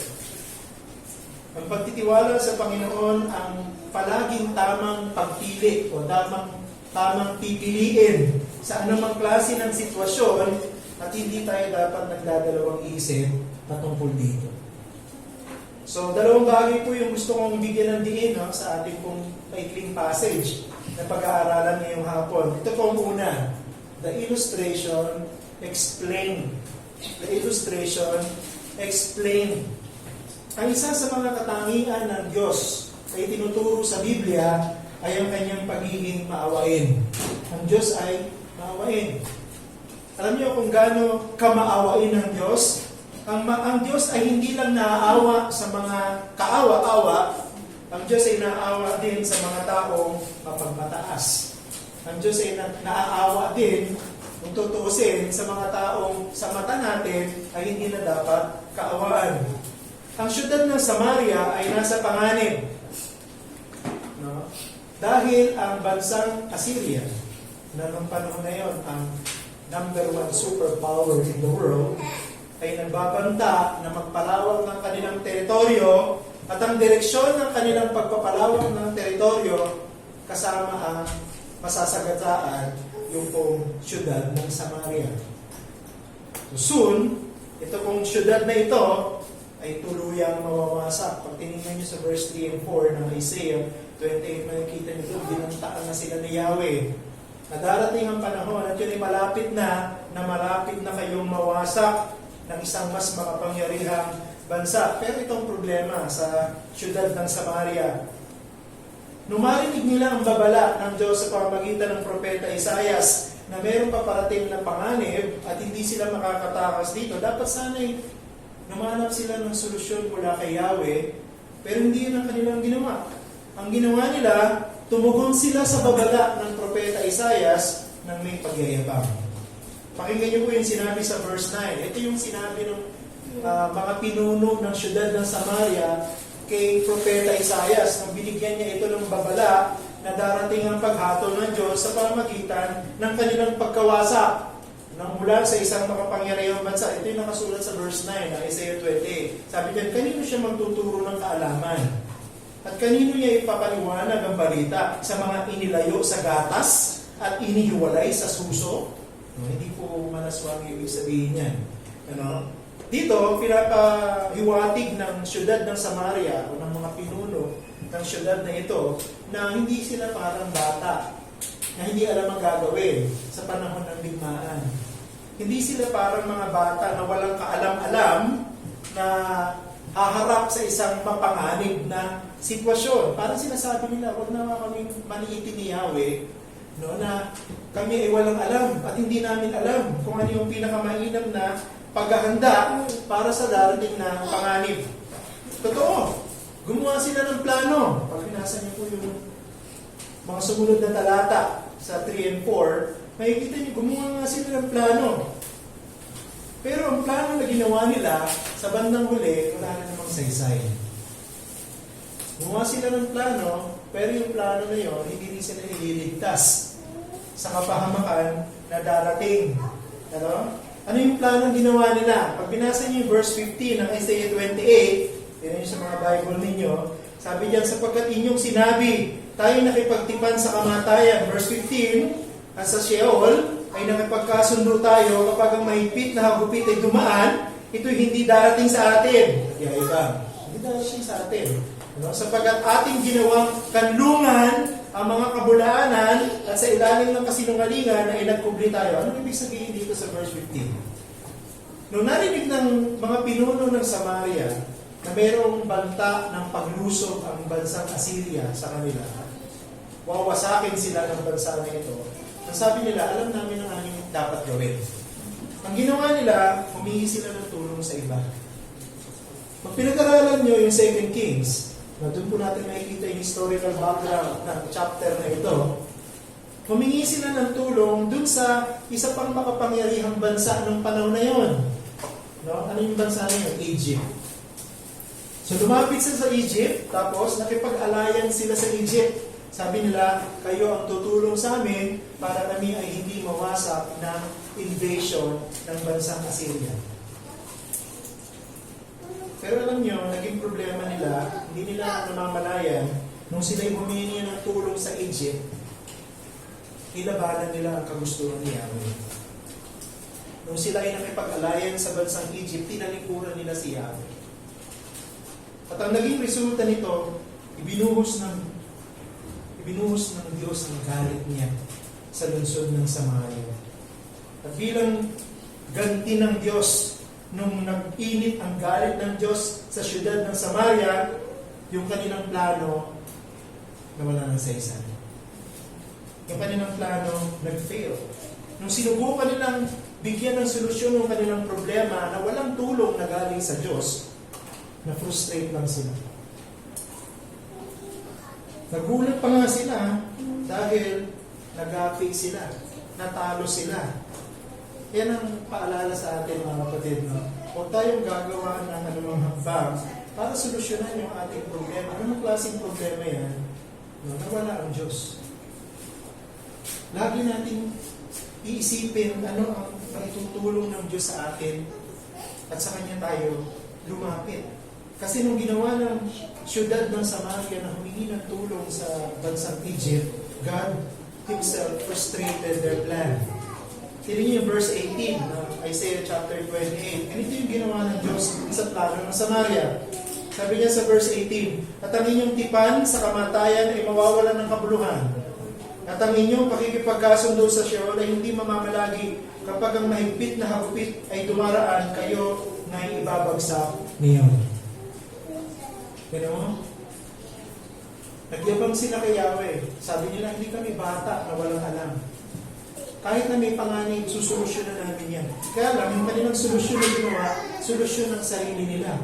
Ang pagtitiwala sa Panginoon ang palaging tamang pagpili o tamang pipiliin sa anumang klase ng sitwasyon at hindi tayo dapat nagdadalawang isip patungkol dito. So, dalawang bagay po yung gusto kong bigyan ng diin sa ating pong maikling passage na pag-aaralan ngayong hapon. Ito po ang una, the illustration, explain. The illustration, explain. Ang isa sa mga katangian ng Diyos ay tinuturo sa Biblia ay ang kanyang pagiging maawain. Ang Diyos ay maawain. Alam niyo kung gaano kamaawain ng Diyos? Ang Diyos ay hindi lang naaawa sa mga kaawa-awa, ang Diyos ay naaawa din sa mga taong mapagmataas. Ang Diyos ay naaawa din, kung tutuusin, sa mga taong sa mata natin ay hindi na dapat kaawaan. Ang syudad ng Samaria ay nasa panganib. No? Dahil ang bansang Assyria, na noong panahon na yon, ang number 1 superpower in the world, ay nagbabanta na magpalawak ng kanilang teritoryo at ang direksyon ng kanilang pagpapalawak ng teritoryo kasama ang masasagataan yung pong syudad ng Samaria. So soon, ito pong syudad na ito ay tuluyang mawawasak. Pag tinignan nyo sa verse 3 and 4 ng Isaiah 28, makikita nyo doon, binantaan na sila ni Yahweh. Na darating ang panahon at yun ay malapit na kayong mawasak ng isang mas makapangyarihang bansa. Pero itong problema sa syudad ng Samaria. Nung marinig nila ang babala ng Diyos sa pamamagitan ng propeta Isaias na mayroong paparating na panganib at hindi sila makakatakas dito, dapat sana'y numanap sila ng solusyon mula kay Yahweh, pero hindi yun ang kanilang ginawa. Ang ginawa nila, tumugon sila sa babala ng propeta Isaias ng may pagyayabang. Pakinggan niyo po yung sinabi sa verse 9. Ito yung sinabi ng mga pinuno ng syudad ng Samaria kay propeta Isaias nung binigyan niya ito ng babala na darating ang paghatol ng Diyos sa pamamagitan ng kanilang pagkawasak nang mula sa isang makapangyarihang bansa. Ito yung nakasulat sa verse 9 ng Isaiah 28. Sabi niya, kanino siya magtuturo ng kaalaman? At kanino niya ipapaliwanag ang balita? Sa mga inilayo sa gatas at inihiwalay sa suso? No, hindi po manaswang ibig sabihin yan. Ano? Dito, pinapahiwatig ng syudad ng Samaria o ng mga pinuno ng syudad na ito na hindi sila parang bata na hindi alam ang gagawin sa panahon ng digmaan. Hindi sila parang mga bata na walang kaalam-alam na haharap sa isang mapanganib na sitwasyon. Parang sinasabi nila, huwag na kami maniitin ni Yahweh, no, na kami ay walang alam at hindi namin alam kung ano yung pinakamainam na paghahanda para sa darating na panganib. Totoo, gumawa sila ng plano. Pag binasa niyo po yung mga sumunod na talata sa 3 and 4, makikita niyo, gumawa nga sila ng plano. Pero ang plano na ginawa nila, sa bandang huli, wala na namang saysay. Gumawa sila ng plano, pero yung plano na yun, hindi rin sila ililigtas sa kapahamakan na darating. Ano yung plano ginawa nila? Pag binasa niyo yung verse 15 ng Isaiah 28, yun yung sa mga Bible ninyo, sabi diyan, sapagkat inyong sinabi, tayo nakipagtipan sa kamatayan. Verse 15, at sa Sheol ay nakipagkasundo tayo kapag ang mahigpit na hagupit ay dumaan, ito'y hindi darating sa atin. Hindi darating sa atin. Sapagkat ating ginawang kanlungan ang mga kabulaanan at sa ilalim ng kasinungalingan ay nagkubli tayo. Anong ibig sabihin dito sa verse 15? Nung narinig ng mga pinuno ng Samaria na mayroong banta ng paglusob ang bansang Assyria sa kanila, wawasakin sila ng bansa na ito, ang sabi nila, alam namin ang aming dapat gawin. Ang ginawa nila, humingi sila ng tulong sa iba. Pag pinag-aralan nyo yung 2 Kings, na doon po natin makikita yung historical background ng chapter na ito, humingi sila ng tulong dun sa isa pang makapangyarihang bansa ng panahon na yon. No? Ano yung bansa na yun? Egypt. So lumapit sila sa Egypt, tapos nakipag-alliance sila sa Egypt. Sabi nila, kayo ang tutulong sa amin para kami ay hindi mawasak ng invasion ng bansang Assyria. Pero alam nyo, naging problema nila, hindi nila namamalayan, nung sila'y humingi ng tulong sa Egypt, ilabanan nila ang kagustuhan ni Yahweh. Nung sila ay nakipag-alliance sa bansang Egypt, tinalikuran nila si Yahweh. At ang naging resulta nito, ibinuhos ng Diyos ang galit niya sa lungsod ng Samaria. At bilang ganti ng Diyos, nung nag-init ang galit ng Diyos sa syudad ng Samaria, yung kanilang plano nawala ng saysay. Yung kanilang plano nag-fail. Nung sinubukan nilang bigyan ng solusyon ng kanilang problema na walang tulong na galing sa Diyos, na-frustrate lang sila. Nagulat pa nga sila dahil nag-fake sila, natalo sila. Yan ang paalala sa atin mga kapatid. No? Huwag tayong gagawa ng anumang hakbang para solusyonan yung ating problema. Anong klaseng problema yan? No, nawala ang Diyos. Lagi natin iisipin ano ang maitutulong ng Diyos sa atin at sa Kanya tayo lumapit. Kasi nung ginawa ng syudad ng Samaria na humingi ng tulong sa bansang Egypt, God Himself frustrated their plan. Tignan niyo yung verse 18 ng Isaiah chapter 28. Ganito yung ginawa ng Diyos sa plano ng Samaria. Sabi niya sa verse 18, at ang inyong tipan sa kamatayan ay mawawalan ng kabuluhan. At ang inyong pakikipagkasundo sa Sheol ay hindi mamamalagi kapag ang mahigpit na hagupit ay dumaraan, kayo na ibabagsak niyo. Ganun mo? Nagyabang sila kay Yahweh. Sabi nila, hindi kami bata na walang alam. Kahit na may panganib, susolusyonan namin yan. Kaya lang, yung kanilang solusyon na ginawa, solusyon ng sarili nila.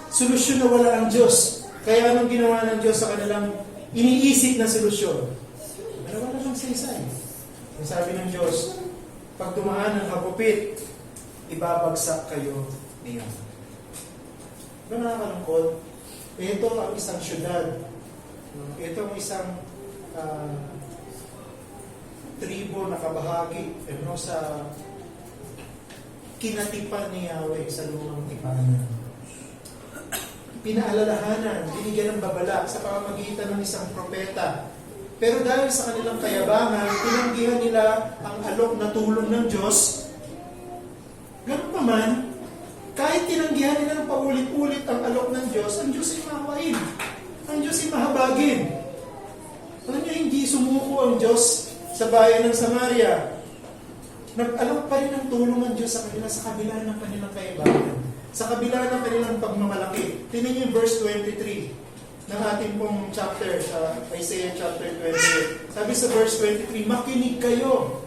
Solusyon na wala ang Diyos. Kaya anong ginawa ng Diyos sa kanilang iniisip na solusyon? Wala lang saysay. Ang sabi ng Diyos, pag dumaan ng hagupit, ibabagsak kayo niya. Diba nakakalungkot? Ito ang isang syudad. Ito ang isang tribo na kabahagi sa kinatipan ni Yahweh sa lumang tipanan. Pinaalalahanan, binigyan ng babala sa pamamagitan ng isang propeta. Pero dahil sa kanilang kayabangan, tinanggihan nila ang alok na tulong ng Diyos. Ganun pa man, kahit tinanggihan nila ng paulit-ulit ang alok ng Diyos, ang Diyos ay mahawain. Ang Diyos ay mahabagin. Alam niyo, hindi sumuko ang Diyos sa bayan ng Samaria. Nag-alok pa rin ang tulong ng Diyos sa kanila sa kabila ng kanilang kayabangan. Sa kabila ng kanilang pagmamalaki. Tingnan niyo yung verse 23 ng ating pong chapter, sa Isaiah chapter 28. Sabi sa verse 23, makinig kayo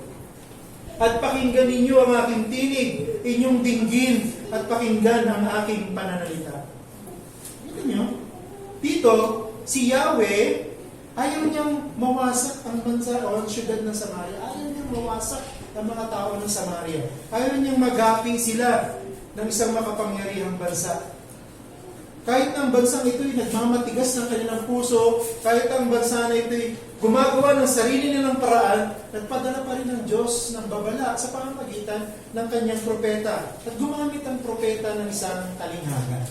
at pakinggan ninyo ang aking tinig, inyong dinggin at pakinggan ang aking pananalita. Tingnan niyo, dito, si Yahweh, ayaw niyang mawasak ang bansa o ang syudad ng Samaria. Ayaw niyang mawasak ang mga tao ng Samaria. Ayaw niyang magapi sila ng isang makapangyarihang bansa. Kahit ang bansang ito'y nagmamatigas ng kanilang puso, kahit ang bansa na ito'y gumagawa ng sarili nilang paraan, nagpadala pa rin ng Diyos ng babala sa pamamagitan ng kanyang propeta. At gumamit ang propeta ng isang talinghaga.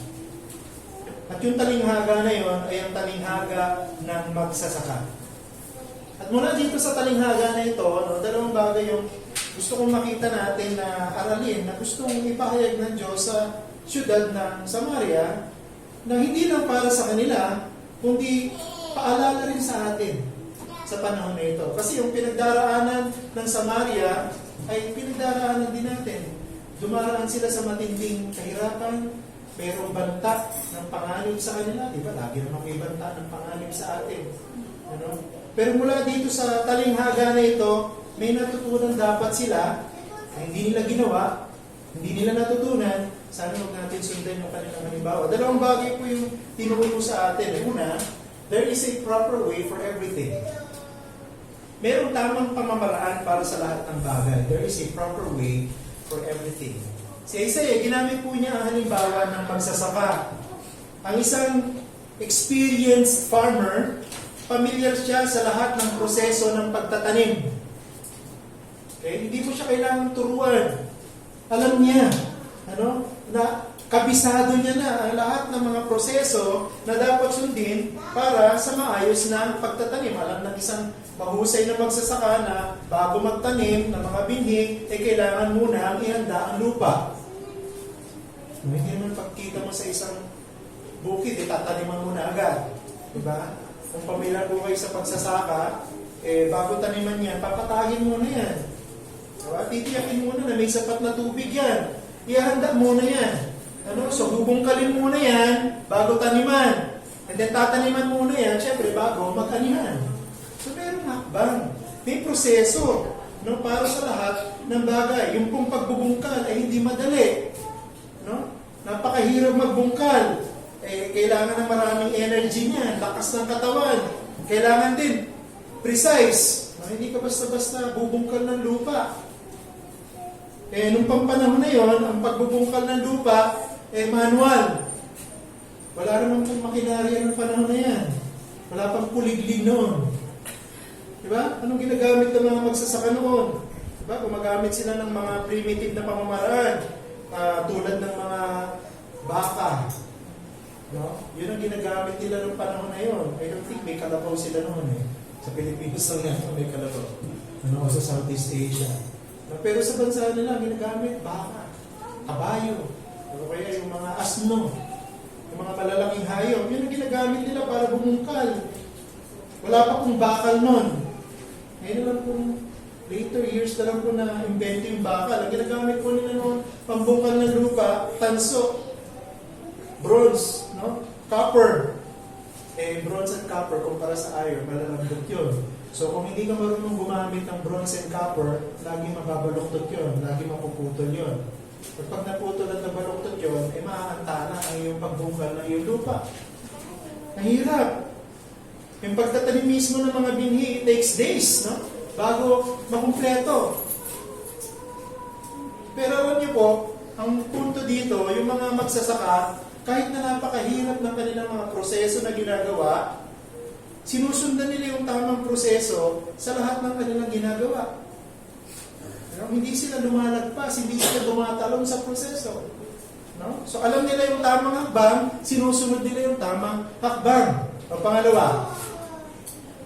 At yung talinghaga na yon ay ang talinghaga ng magsasaka. At mula dito sa talinghaga na ito, dalawang bagay yung gusto kong makita natin na aralin, na gustong ipahayag ng Diyos sa syudad ng Samaria, na hindi lang para sa kanila, kundi paalala rin sa atin. sa panahon na ito. Kasi yung pinagdaraanan ng Samaria ay pinagdaraanan din natin. Dumaraan sila sa matinding kahirapan, mayroong banta ng panganib sa kanila. Diba? Lagi naman may banta ng panganib sa atin. Ano? Pero mula dito sa talinghaga na ito, may natutunan dapat sila na hindi nila ginawa, hindi nila natutunan. Sana huwag natin sundan yung kanilang halimbawa. Dalawang bagay po yung tinuro sa atin. Una, there is a proper way for everything. Merong tamang pamamaraan para sa lahat ng bagay. There is a proper way for everything. Si Isaiah, ginamit po niya ang halimbawa ng pagsasaka. Ang isang experienced farmer, familiar siya sa lahat ng proseso ng pagtatanim. Okay? Hindi mo siya kailangang turuan. Alam niya, na kabisado niya na ang lahat ng mga proseso na dapat sundin para sa maayos na pagtatanim. Alam ng isang mahusay na magsasaka na bago magtanim ng mga binhi, kailangan muna ihanda ang lupa. Hindi naman pagkita mo sa isang bukid, tataniman mo na agad. Diba? Kung pamilyar po kayo sa pagsasaka, bago taniman yan, papatahin mo na yan. Diba? Titiyakin mo na may sapat na tubig yan. Ihanda muna yan. So bubungkalin muna yan bago taniman. And then tataniman muna yan, syempre bago mag-anihan. So meron hakbang. May proseso para sa lahat ng bagay. Yung pong pagbubungkal ay hindi madali. Napakahirap magbungkal. Kailangan ng maraming energy niyan, lakas ng katawan. Kailangan din precise. Hindi ka basta-basta bubungkal ng lupa. Nung pampanahon na yon, ang pagbubungkal ng lupa, manual. Wala naman pong makinarya ng panahon na yan. Wala pang kuliglig noon. Diba? Anong ginagamit ng mga magsasaka noon? Diba? Gumagamit sila ng mga primitive na pamamaraan. Tulad ng mga baka. No? Yun ang ginagamit nila ng panahon na yon. I don't think may kalabaw sila noon Sa Pilipinas lang yan, may kalabaw. Sa Southeast Asia. Pero sa bansa nila, ginagamit baka, kabayo, o kaya yung mga asno, yung mga malalaking hayop, yun ang ginagamit nila para bumungkal. Wala pa pong bakal nun. Ngayon na lang pong later years na lang po na invento yung bakal. Ang ginagamit po nila noon, pambungkal ng lupa, tanso, bronze, copper. Bronze at copper, kumpara sa iron, malalambot yun. So kung hindi ka marunong gumamit ng bronze and copper, lagi mababaluktot yun, lagi mapuputol yun. At pag naputol at nabaluktot yun, maaantana ang iyong pagbungkal ng iyong lupa. Mahirap. Yung pagtatanim mismo ng mga binhi, it takes days, bago makumpleto. Pero alam niyo po, ang punto dito, yung mga magsasaka, kahit na napakahirap ng kanilang mga proseso na ginagawa, sinusundan nila yung tamang proseso sa lahat ng kanilang ginagawa. Hindi sila lumalagpas, hindi sila dumatalon sa proseso. So alam nila yung tamang hakbang, sinusunod nila yung tamang hakbang. Ang pangalawa,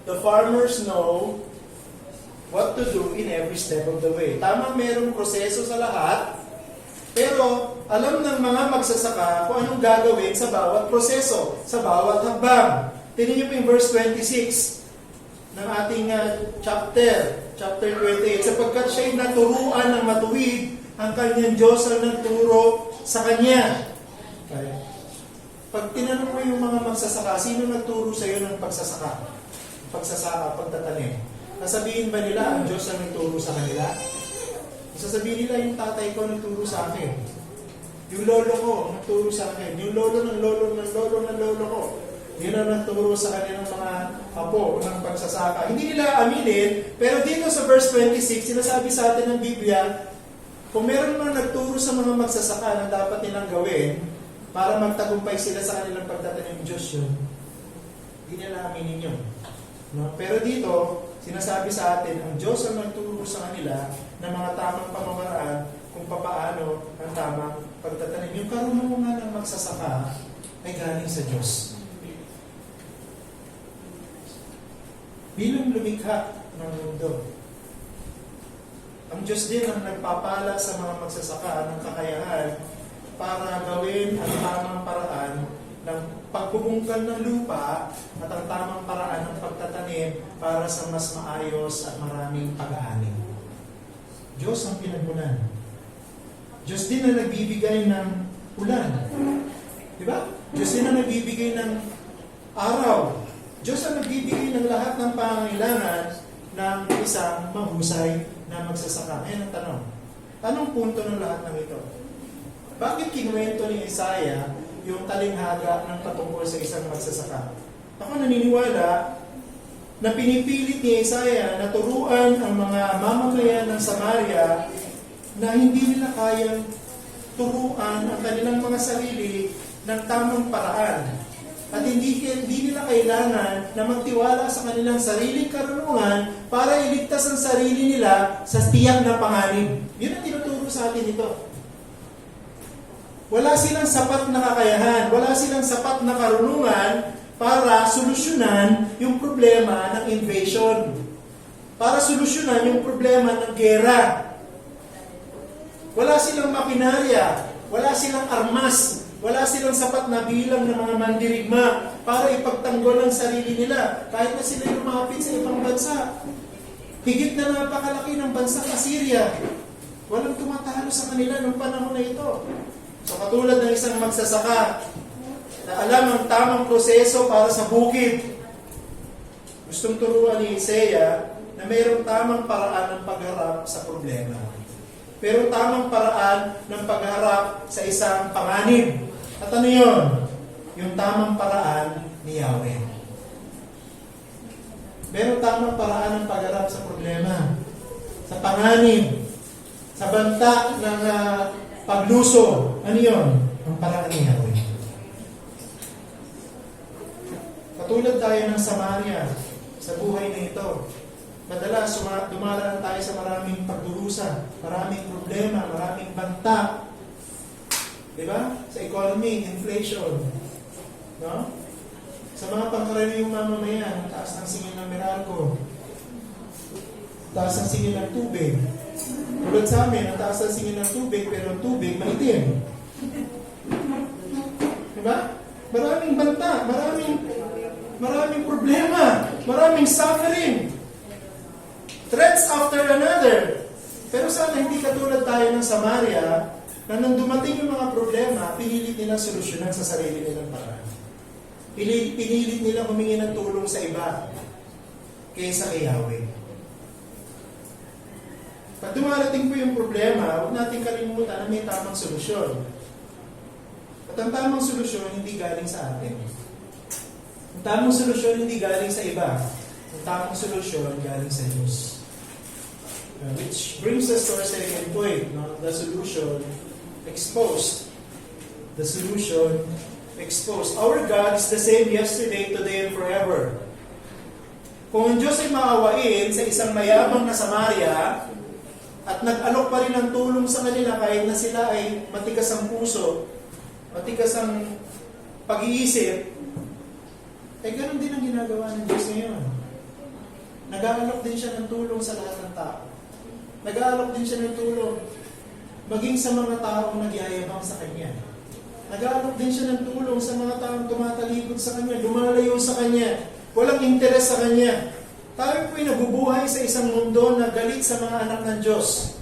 the farmers know what to do in every step of the way. Tamang merong proseso sa lahat, pero alam ng mga magsasaka kung anong gagawin sa bawat proseso, sa bawat hakbang. Tingnan niyo po yung verse 26 ng ating chapter 28. Sapagkat siya'y naturuan ng matuwid, ang kanyang Diyos ang nagturo sa kanya. Okay. Pag tinanong mo yung mga magsasaka, sino nagturo sa iyo ng pagsasaka? Pagtatanim. Nasabihin ba nila ang Diyos ang nagturo sa kanila? Sasabihin nila yung tatay ko nagturo sa akin. Yung lolo ko nagturo sa akin. Yung lolo ng lolo ng lolo ng lolo ko. Yun ang nagturo sa kanilang mga apo ng pagsasaka. Hindi nila aminin, pero dito sa verse 26, sinasabi sa atin ng Biblia, kung meron man nagturo sa mga magsasaka na dapat nilang gawin para magtagumpay sila sa kanilang pagtatanim, Diyos yun. Hindi nila aminin yun. Pero dito, sinasabi sa atin, ang Diyos ang nagturo sa kanila ng mga tamang pamamaraan kung papaano ang tamang pagtatanim. Yung karunungan ng magsasaka ay galing sa Diyos. Bilang lumikha ng mundo, ang Diyos din ang nagpapala sa mga magsasaka ng kakayahan para gawin ang tamang paraan ng pagbubungkal ng lupa at ang tamang paraan ng pagtatanim para sa mas maayos at maraming pag-aani. Diyos ang pinagmulan. Diyos din na nagbibigay ng ulan. Diba? Diyos din na nagbibigay ng araw. Diyos ang nagbibigay ng lahat ng pangangailangan ng isang mahusay na magsasaka. Ngayon ang tanong. Anong punto ng lahat ng ito? Bakit kinuwento ni Isaiah yung talinghaga ng patungkol sa isang magsasaka? Ako naniniwala na pinipilit ni Isaiah na turuan ang mga mamamayan ng Samaria na hindi nila kayang turuan ang kanilang mga sarili ng tamang paraan. At hindi nila kailangan na magtiwala sa kanilang sariling karunungan para iligtas ang sarili nila sa tiyak na panganib. Yun ang tinuturo sa atin ito. Wala silang sapat na kakayahan, wala silang sapat na karunungan para solusyonan yung problema ng invasion. Para solusyonan yung problema ng gera. Wala silang makinarya, wala silang armas, wala silang sapat na bilang ng mga mandirigma para ipagtanggol ang sarili nila kahit na sila lumapit sa ibang bansa. Higit na napakalaki ng bansang Assyria. Walang tumatalo sa kanila noong panahon na ito. So katulad ng isang magsasaka na alam ang tamang proseso para sa bukid, gustong turuan ni Isaiah na mayroong tamang paraan ng pagharap sa problema. Pero tamang paraan ng pagharap sa isang panganib. At ano yun? Yung tamang paraan ni Yahweh. Pero tamang paraan ng pagharap sa problema, sa panganib, sa banta ng pagluso. Ano yun? Ang paraan ni Yahweh. Katulad tayo ng Samaria sa buhay na ito. Madalas dumaraan tayo sa maraming pagdurusa, maraming problema, maraming banta. Diba? Sa economy, inflation. No? Sa mga pangkaraniwang mamamayan, ang taas ng singil ng Meralco, taas ng singil ng tubig. Tulad sa amin, ang taas ng singil ng tubig, pero ang tubig maitim. Diba? Maraming banta, maraming problema, maraming suffering. Threats after another. Pero sana hindi katulad tayo ng Samaria na nang dumating yung mga problema, pinilit nilang solusyonan sa sarili nilang paraan. Pinilit nilang humingi ng tulong sa iba kaysa kay Yahweh. Pag dumarating po yung problema, huwag natin kalimutan na may tamang solusyon. At ang tamang solusyon hindi galing sa atin. Ang tamang solusyon hindi galing sa iba. Ang tamang solusyon galing sa Diyos. Which brings us to our second point, no? The solution exposed. The solution exposed. Our God is the same yesterday, today, and forever. Kung ang Diyos ay maawain sa isang mayabang na Samaria at nag-alok pa rin ng tulong sa kanila kahit na sila ay matigas ang puso, matigas ang pag-iisip, eh ganun din ang ginagawa ng Diyos ngayon. Nag-aalok din siya ng tulong sa lahat ng tao. Nag-aalok din siya ng tulong maging sa mga taong nagyayabang sa Kanya. Nag-aalok din siya ng tulong sa mga taong tumatalikod sa Kanya, lumalayo sa Kanya, walang interes sa Kanya. Tayo po'y nabubuhay sa isang mundo na galit sa mga anak ng Diyos.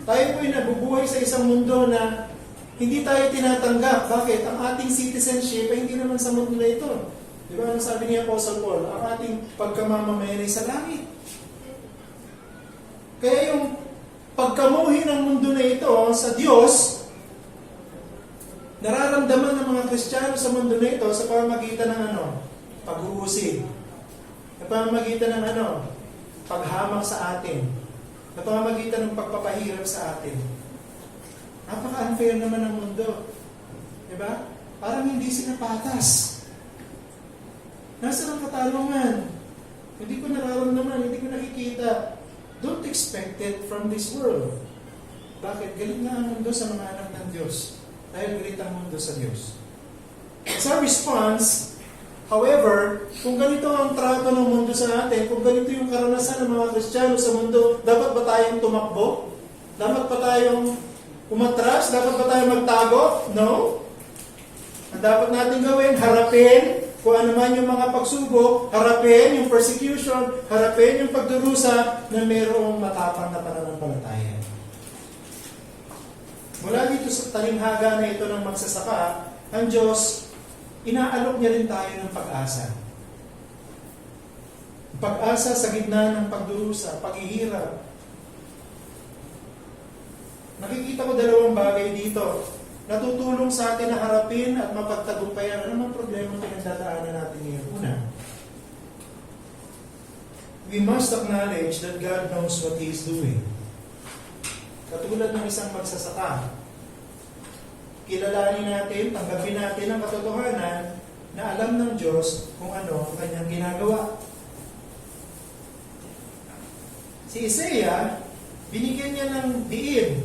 Tayo po'y nabubuhay sa isang mundo na hindi tayo tinatanggap. Bakit? Ang ating citizenship ay hindi naman sa mundo na ito. Di ba? Ano sabi ni Apostle Paul? Ang ating pagkamamamayan ay sa langit. Kaya yung pagkamuhi ng mundo na ito sa Diyos, nararamdaman ng mga Kristiyano sa mundo na ito sa pamamagitan ng pag-uusig. Sa pamamagitan ng paghamak sa atin. Sa pamamagitan ng pagpapahirap sa atin. Napaka-unfair naman ng mundo. Diba? Parang hindi sila patas. Nasaan ang katarungan? Hindi ko nararamdaman, hindi ko nakikita. Don't expect it from this world. Bakit? Galit na ang mundo sa mga anak ng Diyos. Dahil galit ang mundo sa Diyos. Sa response, however, kung ganito ang trato ng mundo sa atin, kung ganito yung karanasan ng mga Kristiyano sa mundo, dapat ba tayong tumakbo? Dapat ba tayong umatras? Dapat ba tayong magtago? No. Ang dapat natin gawin, harapin kung ano man yung mga pagsubok, harapin yung persecution, harapin yung pagdurusa na mayroong matapang na pananampalataya. Mula dito sa talinghaga na ito ng magsasaka, ang Diyos, inaalok niya rin tayo ng pag-asa. Pag-asa sa gitna ng pagdurusa, paghihirap. Nakikita ko dalawang bagay dito. Natutulong sa atin na harapin at mapagtagumpayan ano mang problema pinagdadaanan natin ngayon. Una, we must acknowledge that God knows what He is doing. Katulad ng isang magsasaka, kilalanin natin, tanggapin natin ang katotohanan na alam ng Diyos kung ano ang kanyang ginagawa. Si Isaiah, binigyan niya ng diin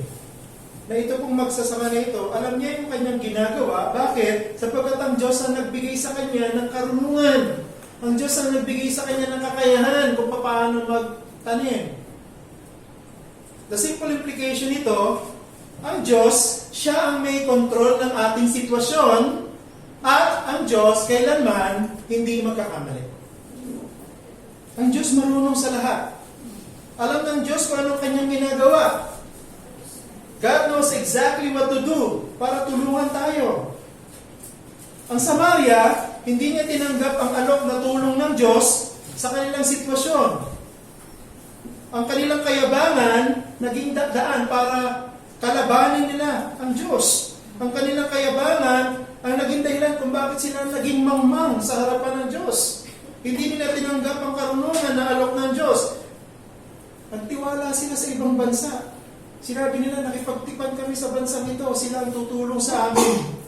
na ito pong magsasaka na ito, alam niya yung kanyang ginagawa. Bakit? Sapagkat ang Diyos ang nagbigay sa kanya ng karunungan. Ang Diyos ang nagbigay sa kanya ng kakayahan kung paano magtanim. The simple implication nito, ang Diyos, siya ang may control ng ating sitwasyon at ang Diyos kailanman hindi magkakamali. Ang Diyos marunong sa lahat. Alam ng Diyos kung anong kanyang ginagawa. God knows exactly what to do para tulungan tayo. Ang Samaria, hindi niya tinanggap ang alok na tulong ng Diyos sa kanilang sitwasyon. Ang kanilang kayabangan, naging daan para kalabanin nila ang Diyos. Ang kanilang kayabangan, ang naging dahilan kung bakit sila naging mangmang sa harapan ng Diyos. Hindi nila tinanggap ang karunungan na alok ng Diyos. Nagtiwala sila sa ibang bansa. Sinabi nila, nakipagtipan kami sa bansang ito, sila ang tutulong sa amin.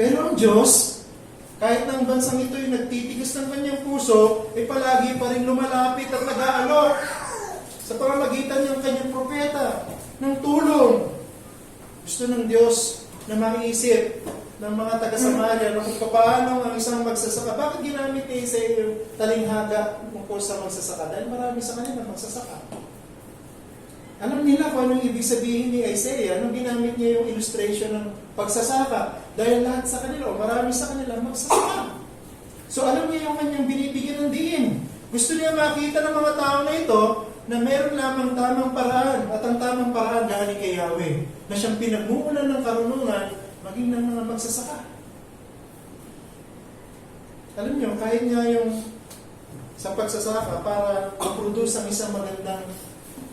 Pero ang Diyos, kahit na ang bansang ito ay nagtitigas ng kanyang puso, ay palagi pa rin lumalapit at nag-aalok sa pamamagitan ng kanyang propeta ng tulong. Gusto ng Diyos na maiisip ng mga taga-Samaria na kung paano ang isang magsasaka. Bakit ginamit ni Isaiah yung talinghaga tungkol sa magsasaka? Dahil marami sa kanila magsasaka. Alam nila kung anong ibig sabihin ni Isaiah nung ginamit niya yung illustration ng pagsasaka. Dahil lahat sa kanila, o marami sa kanila, magsasaka. So alam niya yung kanyang binibigyan ng diin. Gusto niya makita ng mga tao na ito na meron lamang tamang paraan. At ang tamang paraan galing kay Yahweh. Na siyang pinagmumulan ng karunungan maging ng mga magsasaka. Alam niyo, kahit nga yung sa pagsasaka para ma-produce ang isang magandang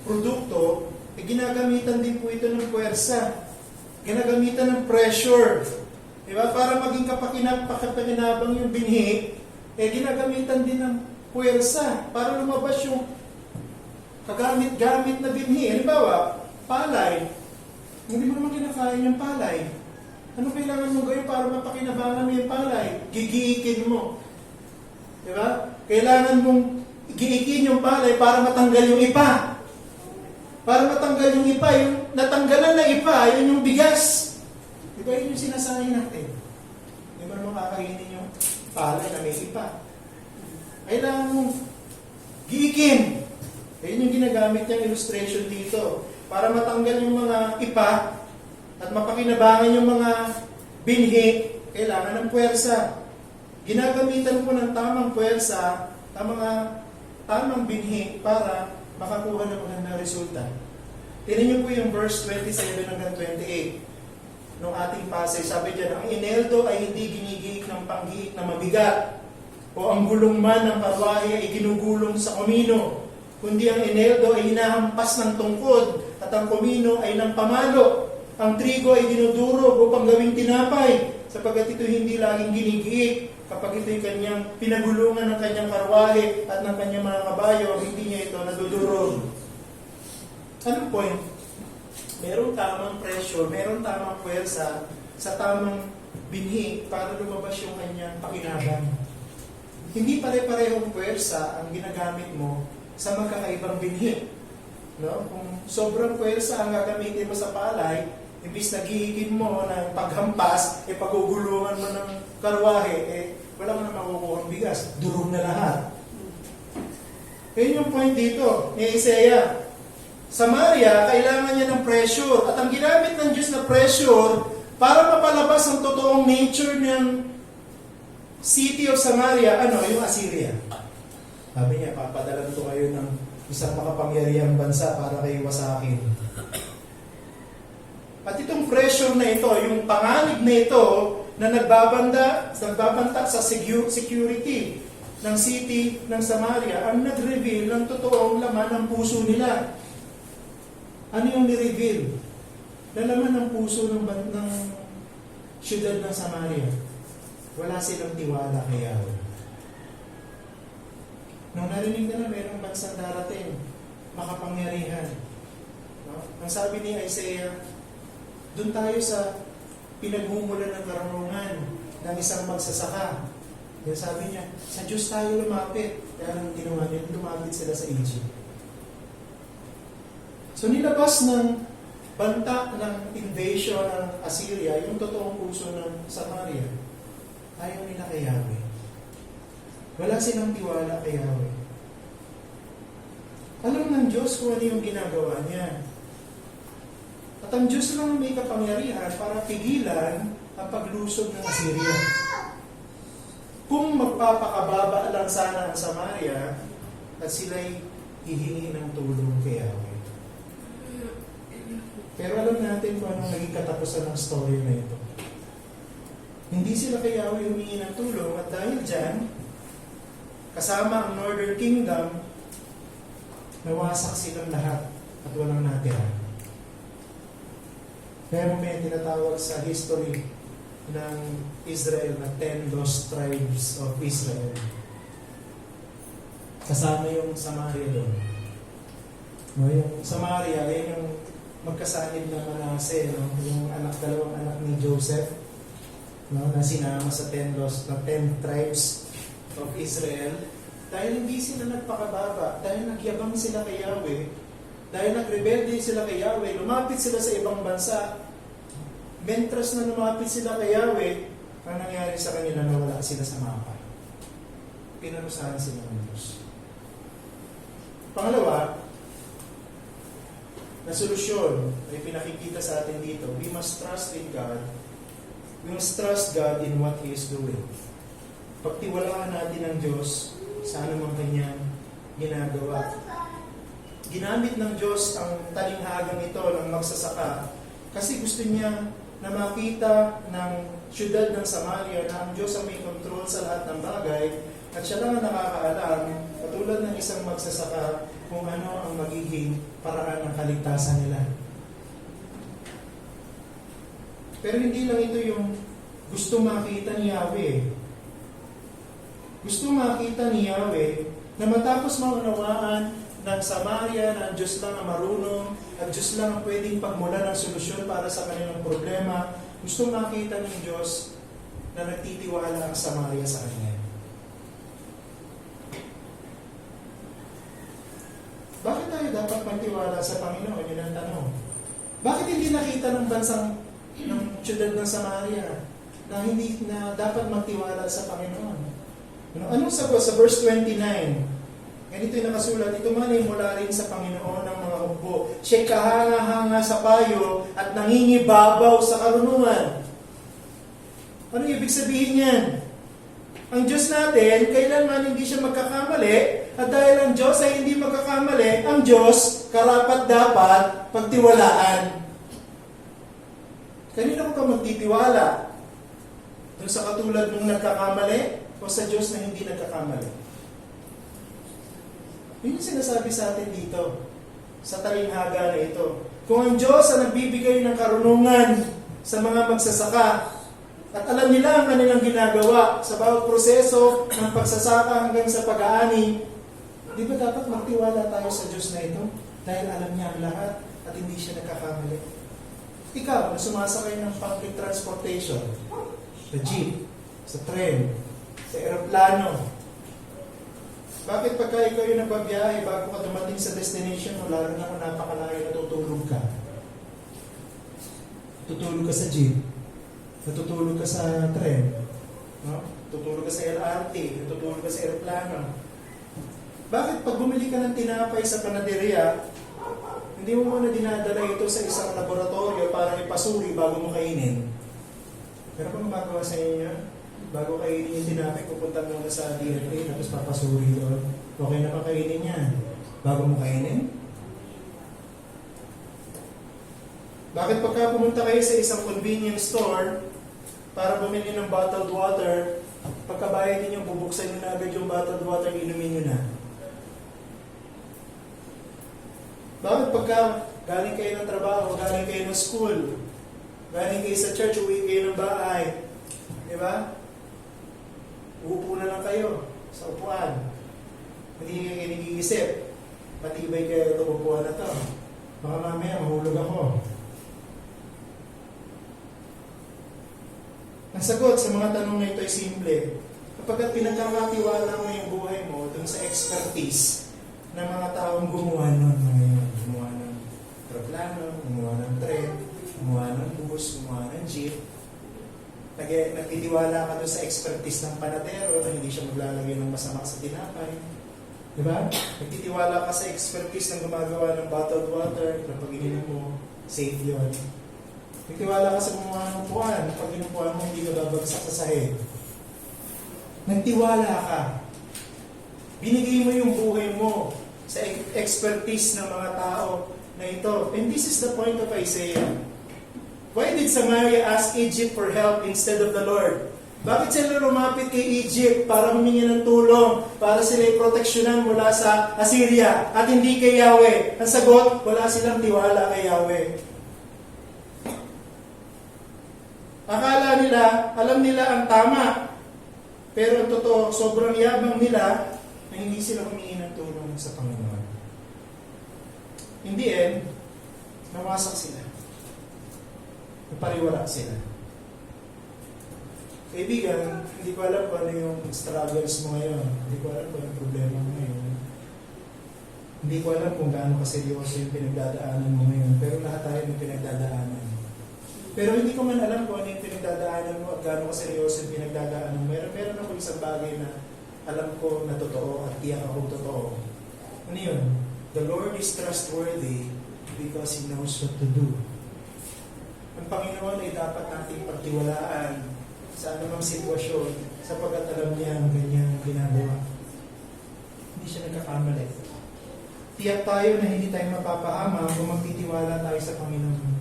produkto, ginagamitan din po ito ng puwersa. Ginagamitan ng pressure. Diba? Para maging kapakinabang yung binhi, ginagamitan din ng puwersa para lumabas yung kagamit-gamit na binhi. Halimbawa, palay. Hindi mo naman kinakain yung palay. Ano kailangan mo gawin para mapakinabangan mo yung palay? Gigiikin mo. Diba? Kailangan mong giikin yung palay para matanggal yung ipa. Para matanggal yung ipa, yung natanggalan na ipa, yun yung bigas. Diba yun yung sinasahin natin? Di ba naman kakainin yung palay na may ipa? Kailangan mong giikin. Yun yung ginagamit niyang illustration dito. Para matanggal yung mga ipa at mapakinabangan yung mga binhi, kailangan ng puwersa. Ginagamitan po ng tamang puwersa, tamang binhi para makakuha ng magandang resulta. Tingnan niyo po yung verse 27 hanggang 28 ng ating passage. Sabi dyan, ang ineldo ay hindi ginigiik ng panggiik na mabigat o ang gulong man ng karwahe ay ginugulong sa komino, kundi ang ineldo ay hinahampas ng tungkod at ang komino ay ng pamalo. Ang trigo ay dinudurog upang gawing tinapay sapagkat ito hindi laging ginigiik. Kapag ito'y kanyang pinagulungan ng kanyang karwahe at ng kanyang mga kabayo, hindi niya ito nadudurog. Anong point? Merong tamang pressure, merong tamang puwersa sa tamang binhi para lumabas yung kanyang pakinabang. Hindi pare-parehong puwersa ang ginagamit mo sa magkakaibang binhi. No? Kung sobrang puwersa ang gagamitin mo sa palay, imbis na giigin mo ng paghampas, pagugulungan mo ng karwahe, wala mo na makukuha ang bigas. Durog na lahat. Yun yung point dito ni Isaiah. Samaria, kailangan niya ng pressure. At ang ginamit ng Diyos na pressure para mapalabas ang totoong nature ng city of Samaria, yung Assyria. Sabi niya, papadalan ko kayo ng isang makapangyarihang bansa para kayo wasakin. At itong pressure na ito, yung panganib na ito, na nagbabanta sa security ng city ng Samaria, ang nag-reveal ng totoong laman ng puso nila. Ano yung ni-reveal? Na laman ng puso ng siyudad ng Samaria. Wala silang tiwala kay Yahweh. Nung narinig na mayroong bansang darating, makapangyarihan. No? Ang sabi ni Isaiah, doon tayo sa pinagmumulan ng karunungan ng isang magsasaka. Yan sabi niya, sa Diyos tayo lumapit. Kaya nang ginawa niya, lumapit sila sa Egypt. So nilabas ng banta ng invasion ng Assyria, yung totoong puso ng Samaria, ayaw nila kay Yahweh. Wala silang tiwala kay Yahweh. Alam ng Diyos kung ano yung ginagawa niya. At ang Diyos lang may kapangyarihan para pigilan ang paglusog ng Assyria. Kung magpapakababa lang sana ang Samaria at sila'y hihingi ng tulong kay Yahweh. Pero alam natin kung anong naging katapusan ng story na ito. Hindi sila kay Yahweh humingi ng tulong at dahil dyan, kasama ang Northern Kingdom, nawasak silang lahat at walang natira. Pero may tinatawag sa history ng Israel na 10 lost tribes of Israel. Kasama yung Samaria doon. No, yung Samaria, yan yung magkasanib ng Manase, no? Yung dalawang anak ni Joseph, no? Na sinama sa 10 tribes of Israel. Dahil hindi sila nagpakababa, dahil nagyabang sila kay Yahweh, dahil nagrebelde sila kay Yahweh, lumapit sila sa ibang bansa. Mentras na lumapit sila kay Yahweh, ang nangyari sa kanila na wala sila sa mapa. Pinarusahan sila ng Diyos. Pangalawa, na solusyon ay pinakikita sa atin dito. We must trust in God. We must trust God in what He is doing. Pagtiwalaan natin ang Diyos sa anumang kanyang ginagawa. Ginamit ng Diyos ang talinghagang ito ng magsasaka kasi gusto niya na makita ng siyudad ng Samaria na ang Diyos ang may control sa lahat ng bagay at siya lang ang nakakaalam, katulad ng isang magsasaka, kung ano ang magiging paraan ng kaligtasan nila. Pero hindi lang ito yung gusto makita ni Yahweh. Gusto makita ni Yahweh na matapos maunawaan ng Samaria na ang Diyos lang ang marunong at Diyos lang ang pwedeng pagmula ng solusyon para sa kanilang problema, gusto makita ng Diyos na nagtitiwala ang Samaria sa Kanya. Bakit tayo dapat magtiwala sa Panginoon? Yun ang tanong. Bakit hindi nakita ng bansang ng siyudad ng Samaria na dapat magtiwala sa Panginoon? Anong sagot sa verse 29? Ganito yung nakasulat, ito man ay mula rin sa Panginoon ng mga hukbo. Siya'y kahanga-hanga sa payo at nangingibabaw sa karunungan. Ano ibig sabihin yan? Ang Diyos natin, kailanman hindi siya magkakamali, at dahil ang Diyos ay hindi magkakamali, ang Diyos karapat-dapat pagtiwalaan. Kanina ko ka magtitiwala? Doon sa katulad mong nagkakamali o sa Diyos na hindi nagkakamali? Yun yung sinasabi sa atin dito, sa talinghaga na ito. Kung ang Diyos ang nagbibigay ng karunungan sa mga magsasaka, at alam nila ang kanilang ginagawa sa bawat proseso ng pagsasaka hanggang sa pag-aani, di ba dapat magtiwala tayo sa Diyos na ito? Dahil alam niya ang lahat at hindi siya nagkakamali. Ikaw, na sumasakay ng public transportation, sa jeep, sa tren, sa aeroplano, bakit pagka ikaw yung nagbabiyahe bago ka dumating sa destination mo, lalo na kung napakalayo, natutulog ka? Tutulog ka sa jeep, natutulog ka sa tren, no? Tutulog ka sa LRT, natutulog ka sa aeroplano. Bakit pag bumili ka ng tinapay sa panaderia, hindi mo muna dinadala ito sa isang laboratorio para ipasuri bago mo kainin? Pero kung gumagawa sa inyo yun, bago kainin yung tinapay, pupunta muna sa DFA, tapos papasuri doon. Okay na pa kainin yan. Bago mo kainin? Bakit pagka pumunta kayo sa isang convenience store para bumili ng bottled water, pagkabayad ninyo, bubuksan nyo na agad yung bottled water, inumin nyo na? Bakit pagka galing kayo ng trabaho, galing kayo ng school, galing kayo sa church, uwi kayo ng bahay, di ba? Uupo na lang kayo sa upuan. Hindi kayo nag-iisip. Matibay kayo itong upuan na to. Baka mamaya mahulog ako. Ang sagot sa mga tanong na ito ay simple. Kapag pinagkakatiwala mo yung buhay mo dun sa expertise ng mga taong gumawa nun, gumawa ng aeroplano, gumawa ng tren, gumawa ng bus, gumawa ng jeep, nagtitiwala ka doon sa expertise ng panadero na hindi siya maglalagay ng masama sa tinapay. Diba? Nagtitiwala ka sa expertise ng gumagawa ng bottled water na pag ininom mo, safe yun. Nagtiwala ka sa gumawa ng upuan, pag inupuan mo, hindi ka babagsak sa sahig. Nagtiwala ka. Binigay mo yung buhay mo sa expertise ng mga tao na ito. And this is the point of Isaiah. Why did Samaria ask Egypt for help instead of the Lord? Bakit sila lumapit kay Egypt para humingi ng tulong, para sila proteksyonan mula sa Assyria at hindi kay Yahweh? Ang sagot, wala silang tiwala kay Yahweh. Akala nila, alam nila ang tama. Pero ang totoo, sobrang yabang nila na hindi sila humingi ng tulong sa Panginoon. In the end, nawasak sila. Napariwala sila. Kaibigan, hindi ko alam kung ano yung struggles mo ngayon. Hindi ko alam kung ano yung problema mo ngayon. Hindi ko alam kung gaano kaseryoso yung pinagdadaanan mo ngayon. Pero lahat tayo may pinagdadaanan. Pero hindi ko man alam kung ano yung pinagdadaanan mo at gaano kaseryoso yung pinagdadaanan mo. Meron ako isang bagay na alam ko na totoo at tiyak ako totoo. Ano yun? The Lord is trustworthy because He knows what to do. Ang Panginoon ay dapat nating pagtiwalaan sa anumang sitwasyon sapagkat alam niya ang kanyang ginagawa. Hindi siya nagkakamali. Tiyak tayo na hindi tayo mapapahama kung magtitiwala tayo sa Panginoon.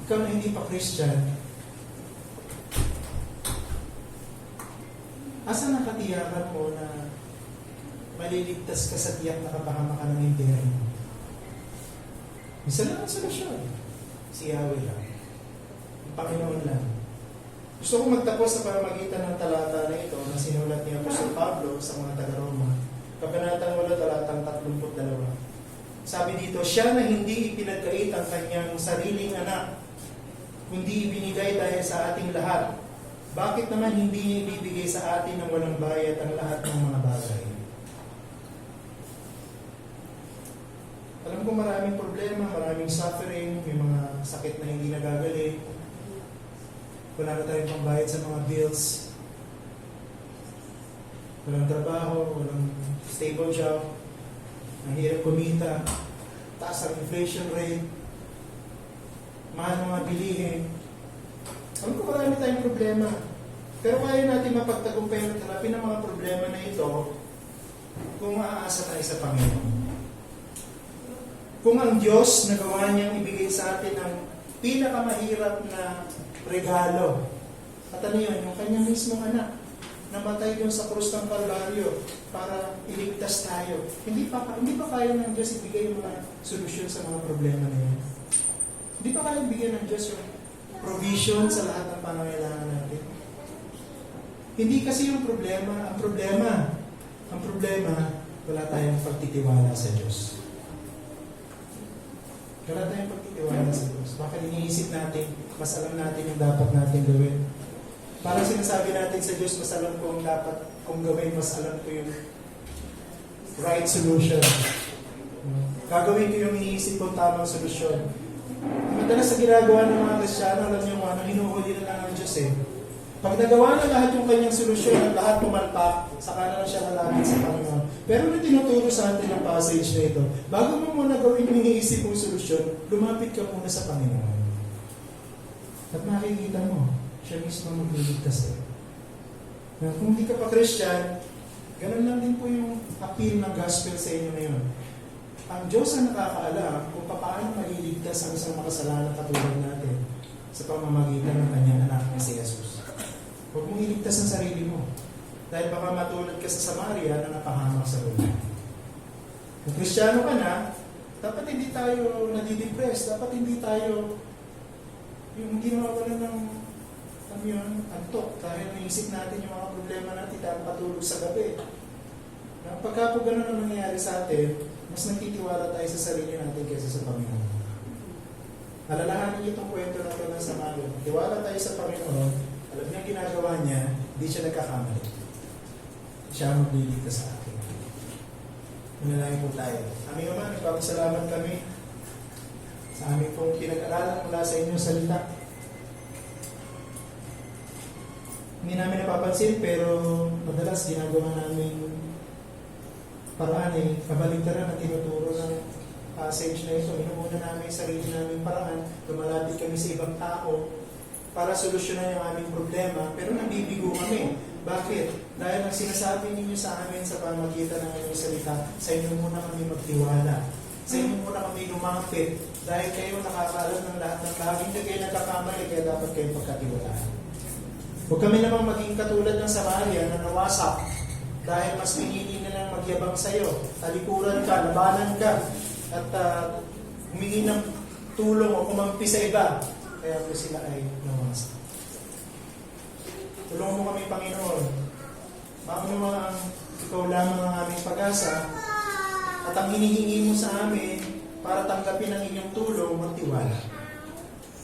Ikaw na hindi pa Christian, asa nakatiyakan mo na maliligtas ka sa tiyak na kapahama ka ng impyerno? Isa lang ang solusyon. Si Yahweh lang. Ang Panginoon lang. Gusto kong magtapos sa pamamagitan ng talata na ito na sinulat ni Apostol Pablo sa mga taga-Roma. Kabanatang 8, talatang 32. Sabi dito, siya na hindi ipinagkait ang kanyang sariling anak, kundi ibinigay dahil sa ating lahat. Bakit naman hindi niya ibibigay sa atin ng walang bayad ang lahat ng mga bagay? Alam ko maraming problema, maraming suffering, may mga sakit na hindi nagagaling. Wala na tayong pambayad sa mga bills. Walang trabaho, walang stable job. Ang hirap kumita. Taas ang inflation rate. Mahal mga bilihin. Alam ko marami tayong problema. Pero kaya natin mapagtagumpayan at harapin ang mga problema na ito kung maaasa tayo sa Panginoon. Kung ang Diyos nagawa niyang ibigay sa atin ang pinakamahirap na regalo. At ano yun? Yung kanyang mismong anak. Namatay doon sa krus ng Kalbaryo para iligtas tayo. Hindi pa kaya ng Diyos ibigay yung mga solusyon sa mga problema na yun. Hindi pa kaya bigyan ng Diyos yung provision sa lahat ng pangangailangan natin. Hindi kasi yung problema. Ang problema, wala tayong pagtitiwala sa Diyos. Wala tayong pagtitiwala sa Diyos. Bakit iniisip natin, mas alam natin yung dapat natin gawin. Parang sinasabi natin sa Diyos, mas alam ko ang dapat kong gawin, mas alam ko yung right solution. Gagawin ko yung iniisip kong tamang solusyon. Madalas sa ginagawa ng mga Kristiyano, alam niyo ano, hinuhuli na lang ang Diyos eh. Pag nagawa na lahat yung kanyang solusyon at lahat pumalpak, saka na lang siya lalapit sa Panginoon. Pero na tinuturo sa atin ang passage na ito, bago mo muna gawin yung iniisip mong solusyon, lumapit ka muna sa Panginoon. At makikita mo, siya mismo magliligtas sa'yo. Now, kung hindi ka pa Christian, ganun lang din po yung appeal ng gospel sa inyo ngayon. Ang Diyos ang nakakaalam kung paano maliligtas ang isang makasalanan katulad natin sa pamamagitan ng kanyang anak na si Jesus. Huwag mong iligtas ang sarili mo. Dahil baka matulad ka sa Samaria na napahamak sa lugar. Kung Kristiyano ka na, dapat hindi tayo nadidepress. Dapat hindi tayo yung hindi nawawalan ng antok. Dahil naisip natin yung mga problema natin dahil patulog sa gabi. Pagka po ganun ang nangyayari sa atin, mas nagtitiwala tayo sa sarili natin kaysa sa Panginoon. Alalahanin niyo itong kwento na ito ng Samaria. Tiwala tayo sa Panginoon, alam niya ang ginagawa niya, hindi siya nagkakamali. Siya ang magliligtas sa atin. Manalangin po tayo. Aming Ama, nagpapasalamat kami sa aming pong pinag-aralan mula sa inyong salita. Hindi namin napapansin, pero madalas ginagawa namin paraan kabaligtaran na tinuturo ng passage na ito. Inuuna namin yung sarili namin paraan, lumalapit kami sa ibang tao para solusyonan yung aming problema, pero nabibigo kami. Bakit? Dahil ang sinasabi ninyo sa amin sa pamagitan ng inyong salita, sa inyo muna kami magtiwala. Sa inyo muna kami lumapit. Dahil kayo nakakaalam ng lahat ng bagay, hindi kayo nagkakamali, kaya dapat kayong pagkatiwalaan. Huwag kami namang maging katulad ng Samaria na nawasak dahil mas pinili nilang magyabang sa iyo. Talikuran ka, labanan ka, at humingi ng tulong o kumampi sa iba. Kaya po sila ay nawasak. Tulungan mo kami, Panginoon. Panginoon, ikaw lamang ang aming pag-asa at ang hinihingi mo sa amin para tanggapin ang inyong tulong, magtiwala.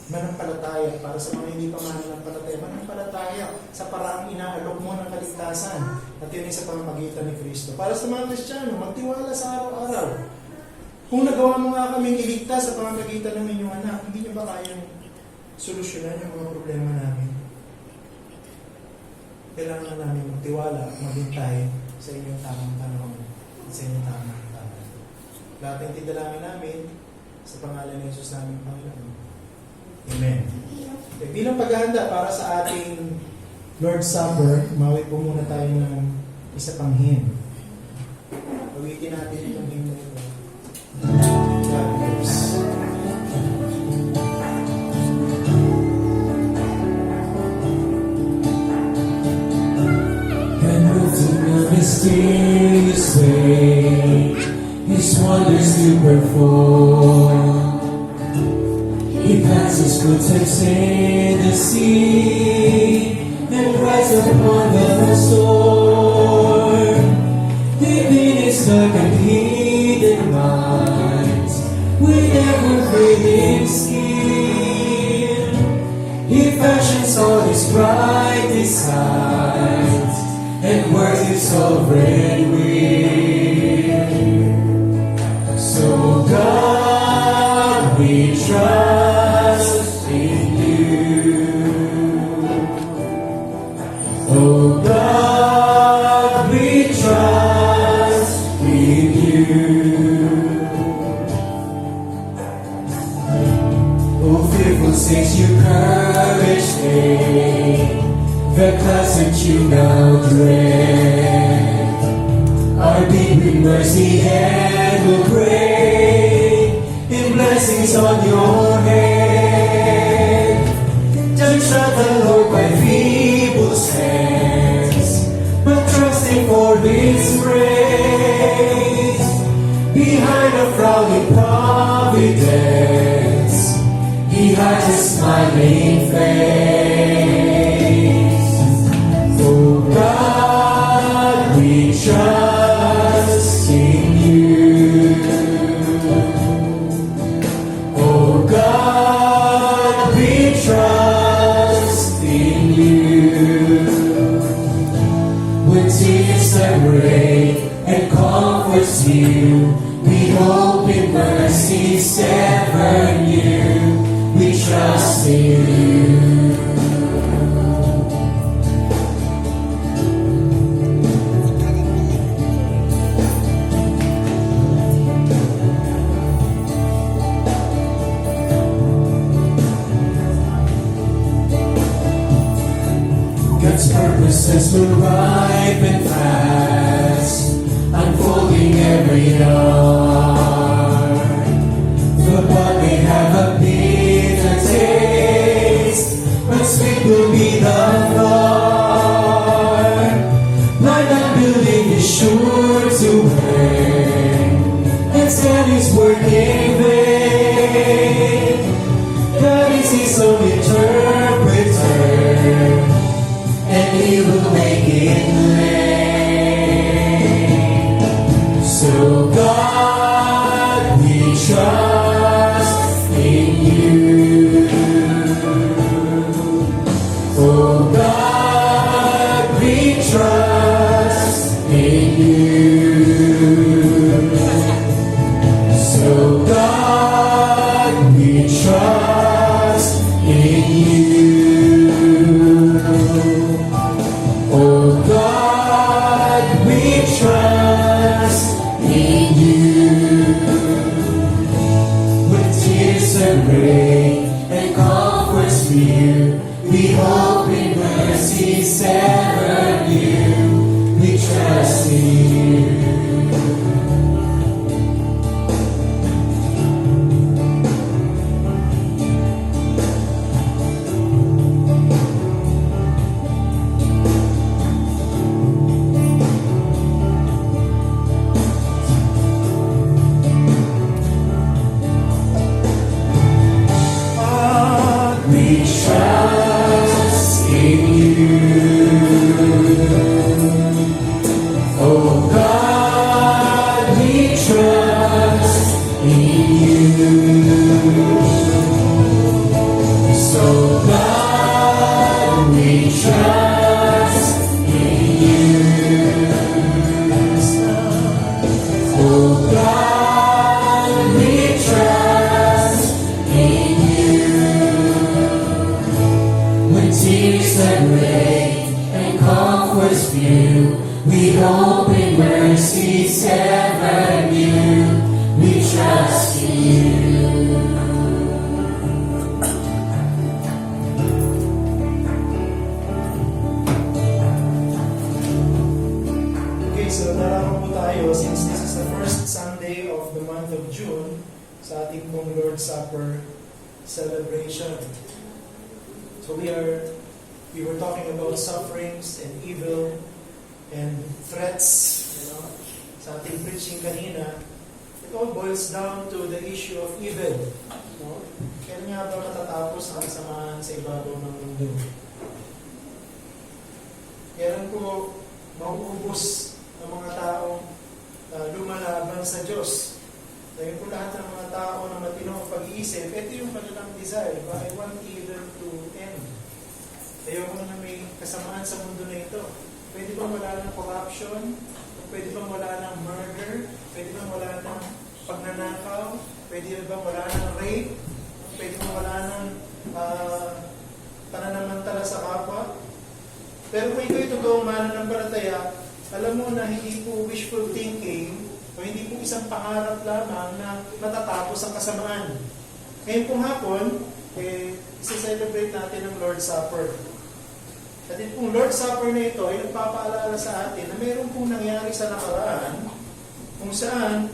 Manampalataya para sa mga hindi pa mananampalataya. Manampalataya sa paraang inaalok mo ng kaligtasan at yun ay sa pamamagitan ni Kristo. Para sa mga Kristiyano, magtiwala sa araw-araw. Kung nagawa mo nga kaming iligtas sa pamamagitan ng inyong anak, hindi niyo ba kayang solusyonan yung mga problema namin? Kailangan namin magtiwala at maghintay sa inyong tamang panahon at sa inyong tamang hitapan. Lahat ang tidalangin namin sa pangalan ni Jesus namin, Panginoon. Amen. Okay, bilang paghahanda para sa ating Lord's Supper, umawi po muna tayo ng isa pang hymn. Pawitin natin itong hymn na ito. God bless. And moving a mysterious way, His wonders to perform. He passes footsteps in the sea and rides upon the storm. Living His dark and hidden minds with ever-fading skill. He fashions all His bright designs and works His sovereign will. So God, we trust in You. Oh God, we trust in You. Oh fearful saints, you courage take, the clouds that you now dread are deep in mercy and will pray in blessings on your head. Judge not the Lord by feeble hands, but trusting for His grace. Behind a frowning providence, He hides His smiling face. Oh God, we trust in You. Oh God, we trust in You. When tears separate and comforts You, we hope in mercies ever new. We trust in You. purposes will ripen fast, unfolding every hour. The bud may have a bitter taste, but sweet will be the heart. Blind unbelief is sure to end, and sin is working vain. God is His own interpreter, and He will make it plain. So God, we trust in You. Oh God, we trust in You. So God, we trust in You. Oh God, we trust in You. With tears and rain and comforts few, we hope in mercy's ever new. We trust in You. We trust in You. Oh God, we trust in You. So God, we trust in You. Oh God, we trust in You. When tears and rain and comforts few, we hope in mercy's ever new. We trust in You. Okay, so nararamdaman po tayo since this is the first Sunday of the month of June sa ating pong Lord's Supper celebration. So we were talking about sufferings and evil and threats, sa ating preaching kanina. It all boils down to the issue of evil. Kailan nga ba matatapos ang kasamaan sa ibabaw ng mundo? Kailan po mauubos ang mga taong lumalaban sa Diyos? Dahil po lahat ng mga tao na matinong pag-iisip, ito yung kanilang desire. I want evil to end. Ayoko na may kasamaan sa mundo na ito. Pwede bang wala ng corruption? Pwede bang wala ng murder? Pwede bang wala ng pagnanakaw? Pwede bang wala ng rape? Pwede bang wala ng pananamantala sa kapwa? Pero kung ikaw ito totoong mananampalataya, alam mo na hindi po wishful thinking o hindi po isang pangarap lamang na matatapos ang kasamaan. Ngayon pong hapon, isa-celebrate natin ang Lord's Supper. At itong Lord's Supper na ito ay nagpapaalala sa atin na mayroon pong nangyari sa nakaraan kung saan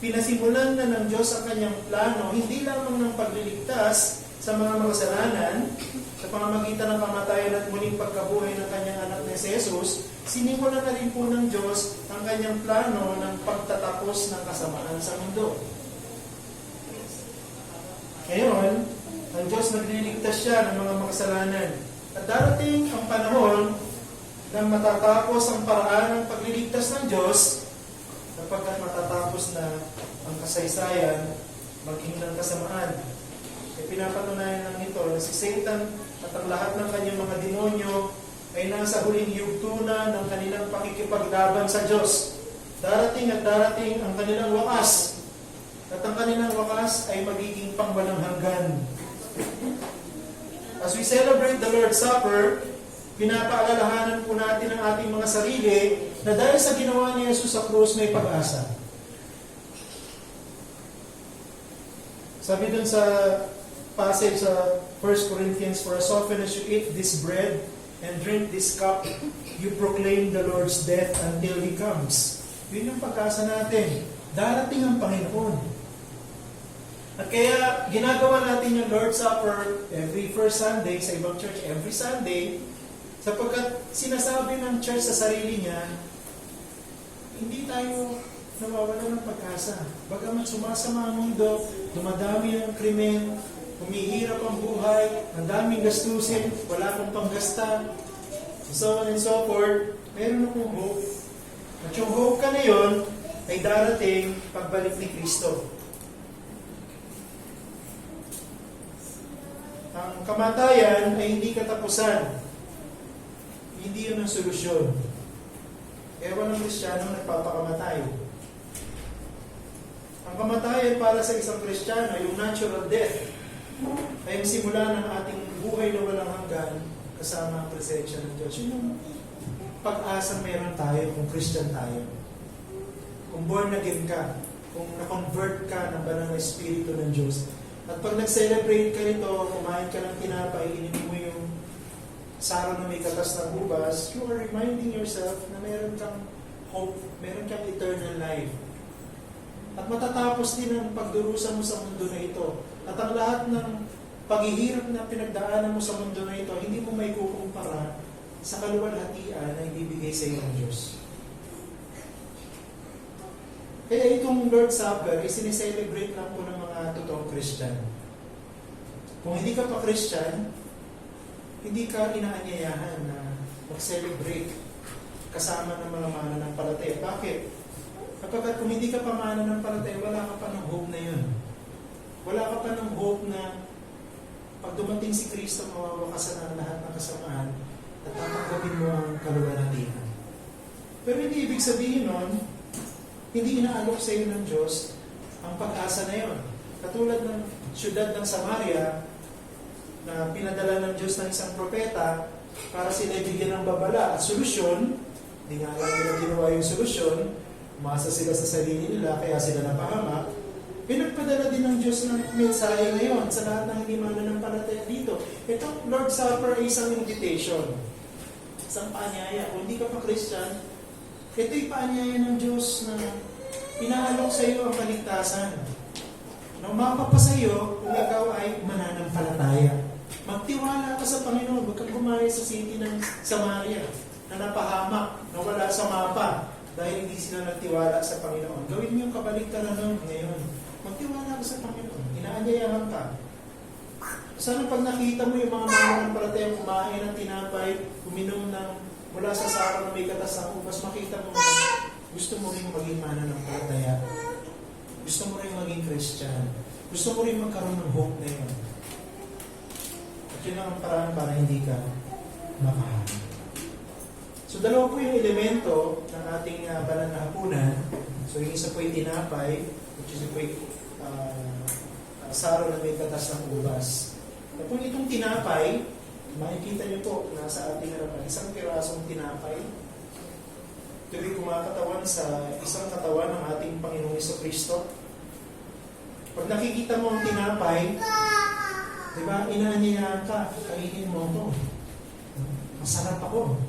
pinasimulan na ng Diyos ang kanyang plano, hindi lamang ng pagliligtas sa mga makasalanan, sa pamamagitan ng kamatayan at muling pagkabuhay ng kanyang anak na si Jesus, sinimulan na rin po ng Diyos ang kanyang plano ng pagtatapos ng kasamaan sa mundo. Ngayon, ang Diyos nagliligtas siya ng mga makasalanan. At darating ang panahon na matatapos ang paraan ng pagliligtas ng Diyos, sapagkat matatapos na ang kasaysayan, maging ng kasamaan. Pinapatunayan lang ito na si Satan at ang lahat ng kanyang mga demonyo ay nasa huling yugto na ng kanilang pakikipaglaban sa Diyos. Darating at darating ang kanilang wakas. At ang kanilang wakas ay magiging pangwalang hanggan. As we celebrate the Lord's Supper, pinapaalalahanan po natin ang ating mga sarili na dahil sa ginawa ni Jesus sa krus may pag-asa. Sabi dun sa passage sa 1 Corinthians, "For as often as you eat this bread and drink this cup, you proclaim the Lord's death until He comes. Yun yung pag-asa natin. Darating ang Panginoon. At kaya ginagawa natin yung Lord's Supper every first Sunday, sa ibang church every Sunday, sapagkat sinasabi ng church sa sarili niya, hindi tayo nawawala ng pag-asa. Bagamat sumasama ang mundo, dumadami ang krimen, humihirap ang buhay, ang daming gastusin, wala kang panggasta, so on and so forth, meron akong hope. At yung hope ka na yun, ay darating pagbalik ni Kristo. Ang kamatayan ay hindi katapusan. Hindi yun ang solusyon. Ewan ng Kristiyano nagpapakamatay. Ang kamatayan para sa isang Kristiyano, yung natural death, ay ang simula ng ating buhay na walang hanggan kasama ang presensya ng Diyos. Yun yung pag-asang meron tayo kung Christian tayo. Kung born again ka, kung na-convert ka ng banal na Espiritu ng Diyos. At pag nag-celebrate ka nito, kumain ka ng tinapay, ininom mo yung saro na may katas ng ubas, you are reminding yourself na meron kang hope, meron kang eternal life. At matatapos din ang pagdurusa mo sa mundo na ito. At ang lahat ng paghihirap na pinagdaanan mo sa mundo na ito, hindi mo may kukumpara sa kaluwalhatian na ibibigay sa iyo ng Diyos. Kaya itong Lord's Supper ay sineselebrate lang po ng mga totoong Christian. Kung hindi ka pa Christian, hindi ka inaanyayahan na mag-celebrate kasama ng mga mananampalataya. Bakit? Kapag kung hindi ka pa mananampalataya, wala ka pa ng hope na yun. Wala ka pa ng hope na pag dumating si Kristo, mawawakasan ang lahat ng kasamaan at tatanggapin mo ang kaluwalhatian. Pero hindi ibig sabihin nun, hindi inaalok sa iyo ng Diyos ang pag-asa na yon. Katulad ng siyudad ng Samaria na pinadala ng Diyos ng isang propeta para sila bigyan ng babala at solusyon, hindi nga lang nila ginawa yung solusyon, umasa sila sa sarili nila, kaya sila napahamak. Pinagpadala din ng Diyos ng mensahe ngayon sa lahat ng hindi mananampalataya dito. Itong Lord's Supper ay isang invitation, isang paanyaya. Kung hindi ka pa Christian, ito'y paanyaya ng Diyos na pinaalok sa iyo ang kaligtasan. Na umapa sa iyo kung ikaw ay mananampalataya. Magtiwala ka sa Panginoon. Huwag kang gumaya sa city ng Samaria na napahamak, na wala sa mapa dahil hindi sila nagtiwala sa Panginoon. Gawin mo yung kabaligtaran nun ngayon. Magtiwala ka sa Panginoon. Inaanyayahan ka. Sana pag nakita mo yung mga mananampalataya kumain ng tinapay, uminom ng mula sa saro na may katas ng ubas, makita mo na gusto mo rin maging mananampalataya. Gusto mo rin maging Christian. Gusto mo rin magkaroon ng hope na yun. At yun ang paraan para hindi ka makahamak. So dalawa po yung elemento ng ating banal na hapunan. So yung isa po yung tinapay, which is po yung saro na may katas ng ubas. At kung itong tinapay, makikita niyo po, nasa ating harapan, isang pirasong tinapay. Ito'y kumakatawan sa isang katawan ng ating Panginoong Jesucristo. Pag nakikita mo ang tinapay, di ba, inaanyayahan ka, kainin mo ito. Masarap ako.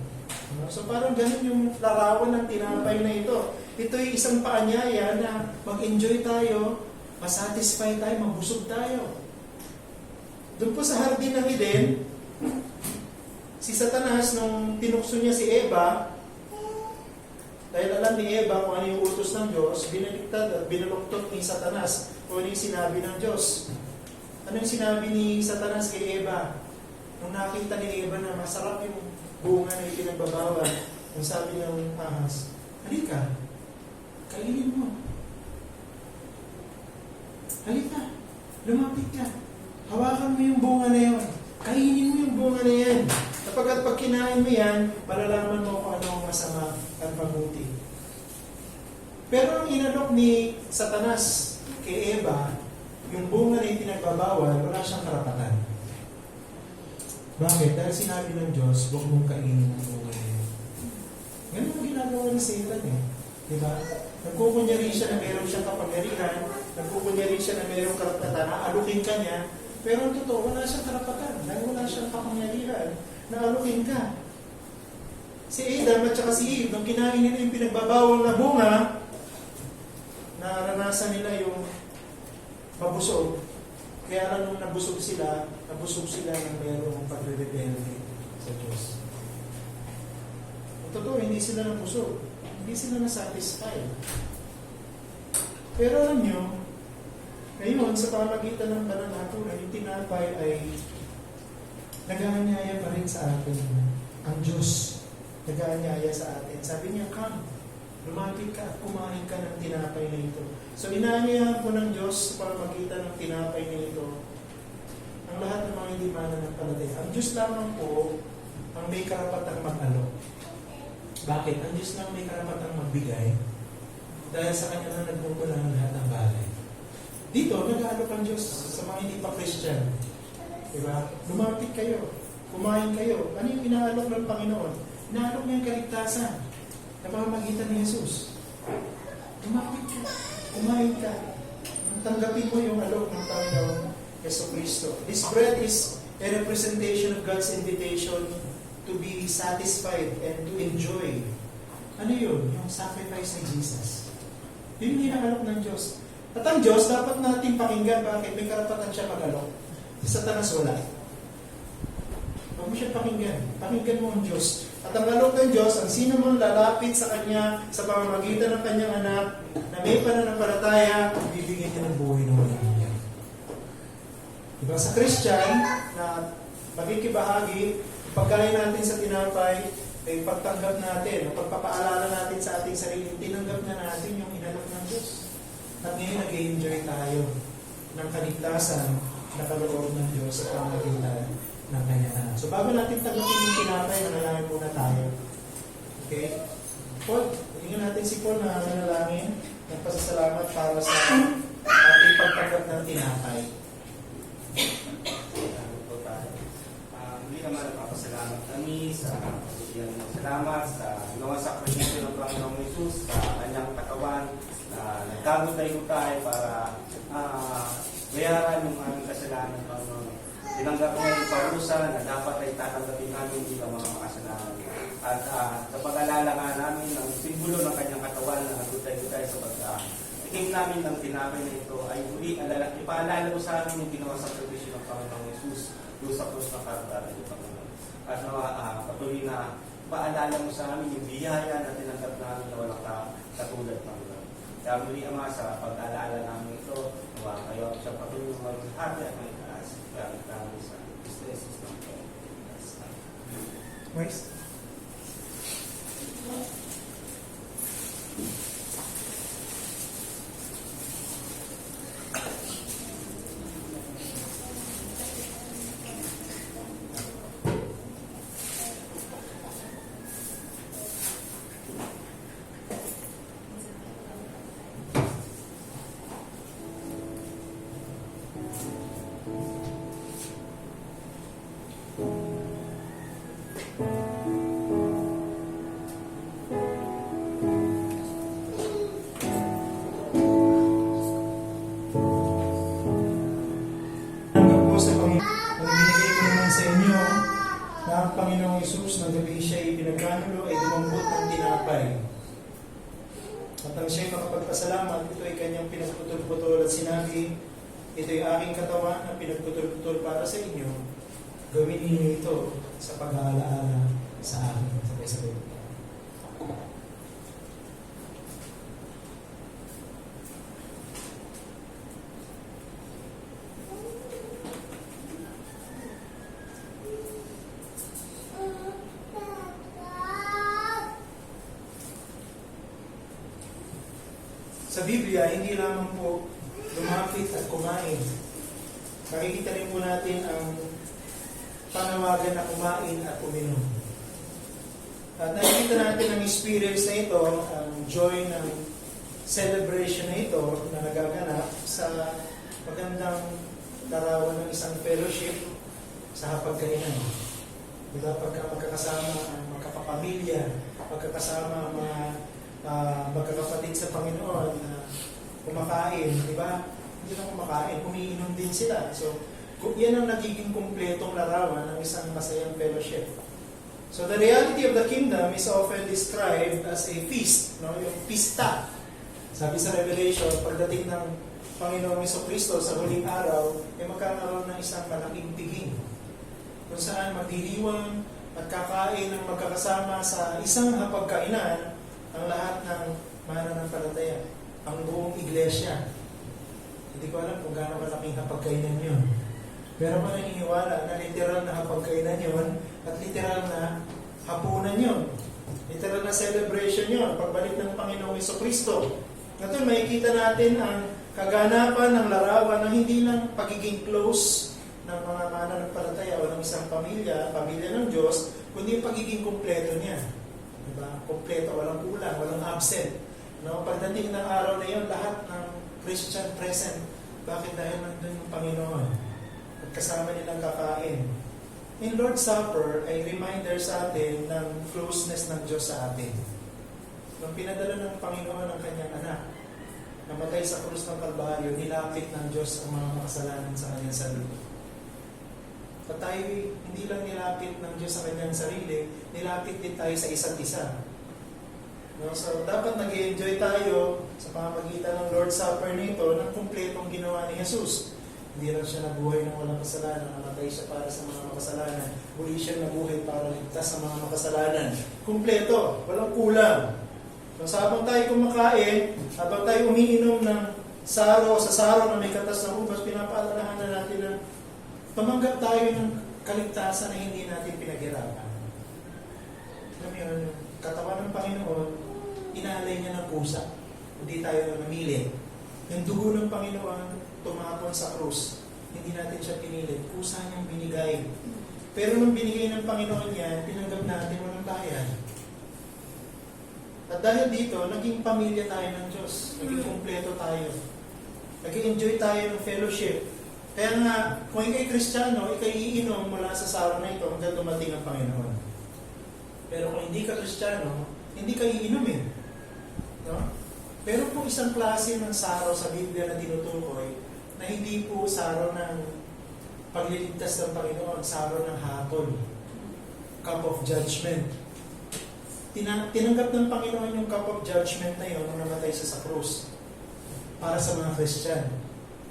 So parang ganun yung larawan ng tinapay na ito. Ito'y isang paanyaya na mag-enjoy tayo, masatisfy tayo, mabusog tayo. Doon po sa Hardin ng Eden, si Satanas, nung tinukso niya si Eva, dahil alam ni Eva kung ano yung utos ng Diyos, binaliktad at binaluktot ni Satanas kung ano yung sinabi ng Diyos. Ano yung sinabi ni Satanas kay Eva? Nung nakita ni Eva na masarap yung bunga na ipinagbabawal, ang sabi ng ahas, halika, kainin mo. Halika, lumapit ka. Hawakan mo yung bunga na yun. Kainin mo yung bunga na yan. Kapag pag kinain mo yan, malalaman mo kung ano ang masama at mabuti. Pero ang inalok ni Satanas kay Eva, yung bunga na ipinagbabawal, wala siyang karapatan. Bakit? Dahil sinabi ng Diyos, huwag mong kainin ang bunga na yan. Ganun ang ginagawa ni Satan eh. Diba? Nagkukunyari siya na meron siyang kapangyarihan, nagkukunyari siya na meron karapatan, aalukin ka niya, pero ang totoo, wala siyang karapatan dahil wala siyang kapangyarihan na alukin ka. Si Adam at saka si Eve, nung kinain nila yung pinagbabawal na bunga, naranasan nila yung mabusog. Kaya lang nung nabusog sila ng mayroong pagre-rebelde sa Diyos. Ang totoo, hindi sila nabusog. Hindi sila na-satisfied. Pero alam nyo, ngayon, sa pamagitan ng banal na hatulan, yung tinapay ay nag-aanyaya pa rin sa atin. Ang Diyos, nag-aanyaya sa atin. Sabi niya, come, lumapit ka at kumain ka ng tinapay na ito. So, inaanyayahan po ng Diyos sa pamagitan ng tinapay na ito ang lahat ng mga hindi mananampalataya. Ang Diyos lamang po ang may karapatang mag-alok. Bakit? Ang Diyos lang may karapatang magbigay dahil sa Kanya na nagmumula ng lahat ng bagay. Dito, nag-aalok ang Diyos sa mga hindi pa Christian. Diba? Lumapit kayo. Kumain kayo. Ano yung inaalok ng Panginoon? Inaalok niya yung kaligtasan na pamamagitan ni Jesus. Lumapit ka. Kumain ka. Tanggapin mo yung alok ng Panginoon Jesucristo. This bread is a representation of God's invitation to be satisfied and to enjoy. Ano yun? Yung sacrifice ni Jesus. Yun yung inaalok ng Diyos. At ang Diyos, dapat natin pakinggan. Bakit? May karapatan siya mag-alok. Sa Satanas wala. Huwag mo siya pakinggan. Pakinggan mo ang Diyos. At ang alok ng Diyos, ang sino mang lalapit sa Kanya sa pamamagitan ng Kanyang anak na may pananampalataya, bibigyan niya ng buhay na walang hanggan. Diba sa Christian na makikibahagi, pagkain natin sa tinapay, ay pagtanggap natin, o pagpapaalala natin sa ating sarili, tinanggap na natin yung inalok ng Diyos. At ngayon nag-enjoy tayo ng kaligtasan na kaloob ng Diyos sa pamamagitan ng Kanyang anak. So bago natin tanggapin yung tinapay, manalangin muna tayo. Okay? Paul, tingnan natin si Paul na manalangin. Nagpasasalamat para sa ating pagtanggap ng tinapay. Hindi naman napapasalamat kami sa pagbibigyan ng salamat sa ginawa sakripisyo ng Panginoong Jesus sa kanyang katawan na nagkagutay-gutay para bayaran yung aming kasalanan, Panginoon. Tinanggap niya yung parusa na dapat ay tatanggapin namin bilang mga makasalanan. At sa pag-alala nga namin ng simbolo ng kanyang katawan na nagutay-gutay sa pag-ikim namin ng tinapay na ito ay muli ipaalala mo sa amin yung ginawa sakripisyo ng Panginoong Jesus doon sa krus ng Kalbaryo, Panginoon. At patuloy na paalala mo sa amin yung biyaya na tinanggap namin na walang katulad, Panginoon. Kaya muli, Ama, sa pag-alala namin ito, kayo at siya patuloy ng maghihati at may taas. Kaya namin sa Kristo Jesus ng Panginoon. Wais? Panginoong Isus, ng gabi siya'y pinagkanulo ay dumambot ng tinapay. At ang siya'y makapagpasalamat, ito ay kanyang pinagputol-putol at sinabi, ito'y aking katawan na pinagputol-putol para sa inyo. Gawin ninyo ito sa pag-aalaala sa akin. Sabay-sabay. Sa Biblia, hindi lamang po lumapit at kumain. Makikita rin po natin ang panawagan na kumain at uminom. At nakikita natin ang experience na ito, ang joy ng celebration na ito na nagaganap sa magandang larawan ng isang fellowship sa hapagkainan. Diba? Pagka magkakasama ang magkapamilya, magkakasama ang mga magkakapatid sa Panginoon na kumakain, di ba? Hindi lang kumakain, umiinom din sila. So, yan ang nagiging kumpletong larawan ng isang masayang fellowship. So the reality of the kingdom is often described as a feast, no? Yung pista. Sabi sa Revelation, pagdating ng Panginoong Jesucristo sa huling araw, ay magkakaroon ng isang malaking piging kung saan magdiriwang at kakain ng magkakasama sa isang hapagkainan ang lahat ng mananampalataya, ang buong iglesia. Hindi ko alam kung gaano kalaking hapagkainan yun. Pero ako naniniwala na literal na hapagkainan yun at literal na hapunan yun. Literal na celebration yun, pagbalik ng Panginoong Jesucristo. Ngayon, makikita natin ang kaganapan ng larawan ng hindi lang pagiging close ng mga mananampalataya o ng isang pamilya ng Diyos, kundi yung pagiging kumpleto niya. Diba? Kumpleto, walang kulang, walang absent. No? Pagdating ng araw na yun, lahat ng Christian present. Bakit? Dahil nandun yung Panginoon. At kasama nilang kakain. In Lord's Supper ay reminder sa atin ng closeness ng Diyos sa atin. Nung pinadala ng Panginoon ang kanyang anak, namatay sa krus ng Kalbaryo, nilapit ng Diyos ang mga makasalanan sa kanyang sarili. At tayo hindi lang nilapit ng Diyos sa kanyang sarili, nilapit din tayo sa isa't isa. No? So, dapat nag-enjoy tayo sa pamamagitan ng Lord's Supper nito ng kumpletong ginawa ni Jesus. Hindi lang siya nabuhay ng walang kasalanan, namatay siya para sa mga makasalanan. Muli siya nabuhay para ligtas sa mga makasalanan. Kumpleto, walang kulang. So, habang tayo kumakain, habang tayo umiinom ng saro, sa saro na may katas na ubas, pinapaalalahan na natin na tumanggap tayo ng kaligtasan na hindi natin pinaghirapan. Alam mo yun, katawan ng Panginoon, inalay niya ng pusa. Hindi tayo namili. Yung dugo ng Panginoon, tumapon sa krus. Hindi natin siya pinilit. Pusa niyang binigay. Pero nung binigay ng Panginoon yan, tinanggap natin walang bayan. At dahil dito, naging pamilya tayo ng Diyos. Naging kumpleto tayo. Nag-enjoy tayo ng fellowship. Kaya nga, kung ikay Kristiyano, ikay iinom mula sa saro na ito hanggang dumating ang Panginoon. Pero kung hindi ka Kristiyano, hindi ka iinumin. No? Pero kung isang klase ng saro sa Biblia na tinutukoy, na hindi po saro ng pagliligtas ng Panginoon, saro ng hatol, cup of judgment. Tinanggap ng Panginoon yung cup of judgment na yun nung namatay siya sa krus para sa mga Christian.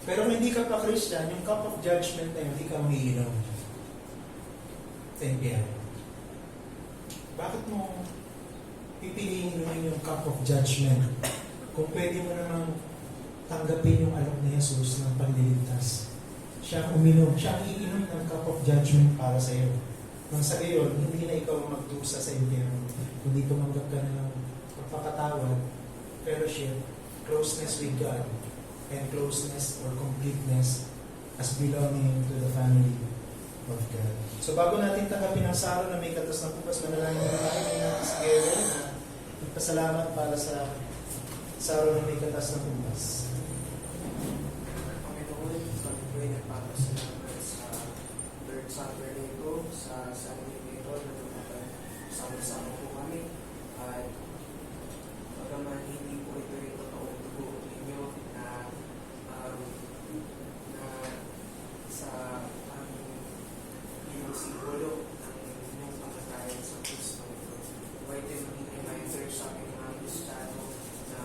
Pero kung hindi ka pa Christian, yung cup of judgment na yun, hindi ka umiinom. Thank you. Bakit mo pipiliin naman yung cup of judgment kung pwede mo namang tanggapin yung alok ni Jesus ng pagliligtas? Siya ang uminom, siya ang iinom ng cup of judgment para sa iyo. Nang sa gayon, hindi na ikaw magdusa sa impyerno, kundi tumanggap ka na ng pagpakatawad, fellowship, closeness with God, and closeness or completeness as belonging to the family of God. So bago natin tanggapin ang saro na may katas ng bukas, manalangin na tayo natin si Gary na magpasalamat para sa saro na may katas ng bukas. Panginoon, pag-pray na papasalamat sa Lord Supper nito, sa Sunday nito, na sama-sama po kami. At pagaman hindi po ito yung totoong dugo ninyo na sa aming simbolo ng inyong pagkatayan sa Kristo. Kaya ito yung maging reminder sa aking mga Kristiyano na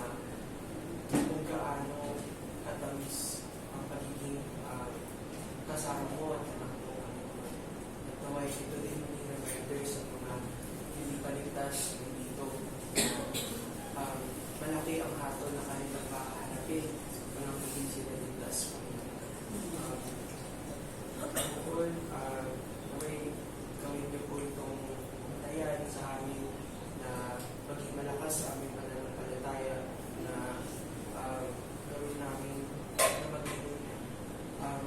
kung gaano katamis ang pagiging kasama mo at anak mo. At naway ito din maging reminder sa mga hindi paligtas dito. Malaki ang hatol na kanilang makahanapin kung ang hindi sila ligtas. Panginoon, naway gawin niyo po itong tayan sa amin na maging malakas sa aming pananampalataya na gawin namin na maging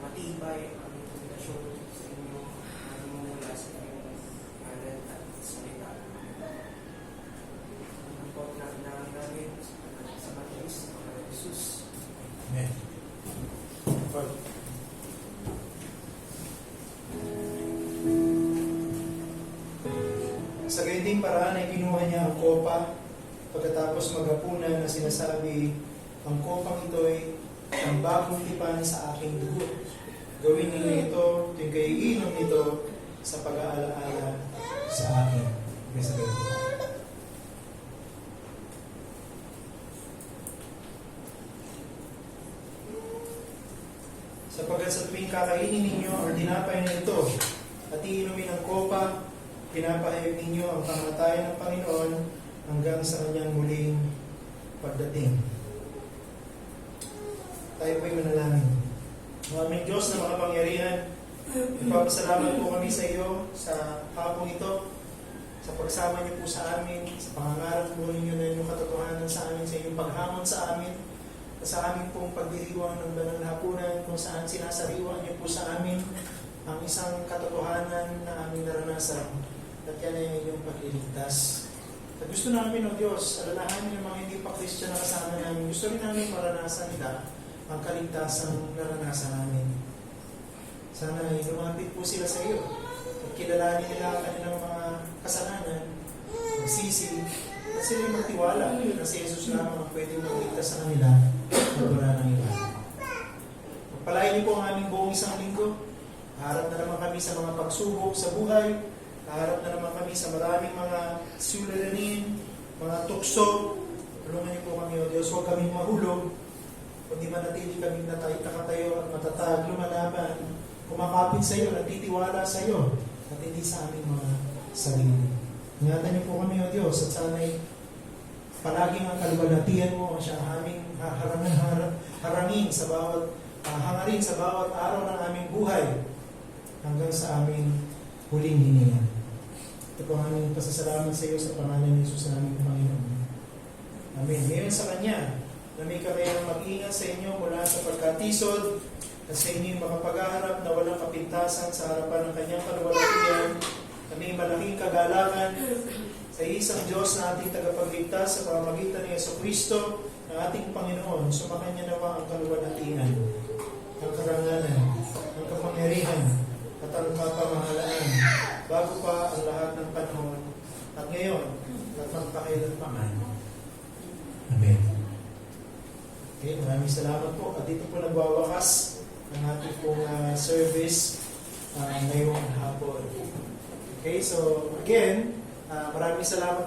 matibay ang aming kombinasyon sa inyo na namumula sa inyong ngalan at salita. Ang po na namin sa matamis ng Jesus. Amen. Sa ganitong paraan ay kinuha niya ang kopa pagkatapos maghapunan na sinasabi, ang kopang ito'y ang bagong tipan sa aking dugo. Gawin niyo ito, yung kayo iinom nito sa pag-aalaala sa akin. Okay, sabi ko. Sapagkat sa tuwing kakainin ninyo ang tinapay na ito at iinumin ang kopa, pinapahayag ninyo ang kamatayan ng Panginoon hanggang sa kanyang muling pagdating. Tayo po'y manalangin. Aming Diyos na makapangyarihan, ipapasalamat po kami sa iyo sa hapong ito, sa pagsama niyo po sa amin, sa pangangarap po ninyo na inyong katotohanan sa amin, sa inyong paghamon sa amin, sa aming pong pagdiriwang ng banal na hapunan kung saan sinasariwa niyo po sa amin ang isang katotohanan na aming naranasan at yan ay inyong pagliligtas. At gusto namin, O Diyos, alalahanin yung mga hindi pa Christian na kasama namin. Gusto rin namin maranasan nila ang kaligtasang naranasan namin. Sana ay lumapit po sila sa iyo at kilalanin nila ang kanilang mga kasalanan, magsisi, at sila magtiwala na si Jesus lamang ang pwedeng magligtas sa kanila at wala ng iba. Pagpalain niyo po ang aming buong isang linggo. Harap na naman kami sa mga pagsubok sa buhay. Harap na naman kami sa maraming mga suliranin, mga tukso. Tulungan niyo po kami, O Diyos, huwag kaming mahulog, kundi manatili kaming nakatayo at matatag, lumalaban, kumakapit sa iyo, nagtitiwala sa iyo, at hindi sa aming mga sarili. Ingatan niyo po kami, O Diyos, at sana'y palaging ang kaluwalhatian mo siya ang aming harangin sa bawat hangarin sa bawat araw ng aming buhay hanggang sa aming huling hininga. Ito po ang aming pasasalamat sa iyo sa pangalan ni Jesus na aming Panginoon. Amen. Ngayon sa Kanya, na may kakayang mag-ingat sa inyo mula sa pagkatisod at sa inyong makapaghaharap na walang kapintasan sa harapan ng Kanyang kaluwalhatian, na may malaking kagalakan sa isang Diyos na ating tagapagligtas sa pamamagitan ni Jesucristo na ating Panginoon. Sumakanya nawa ang kaluwalhatian, ang karangalan, ang kapangyarihan, at ang kapamahalaan bago pa ang lahat ng panahon at ngayon at magpakailanman. Amen. Okay, maraming salamat po. At dito po nagwawakas ang ating pong service ngayong hapon. Okay, so again, maraming salamat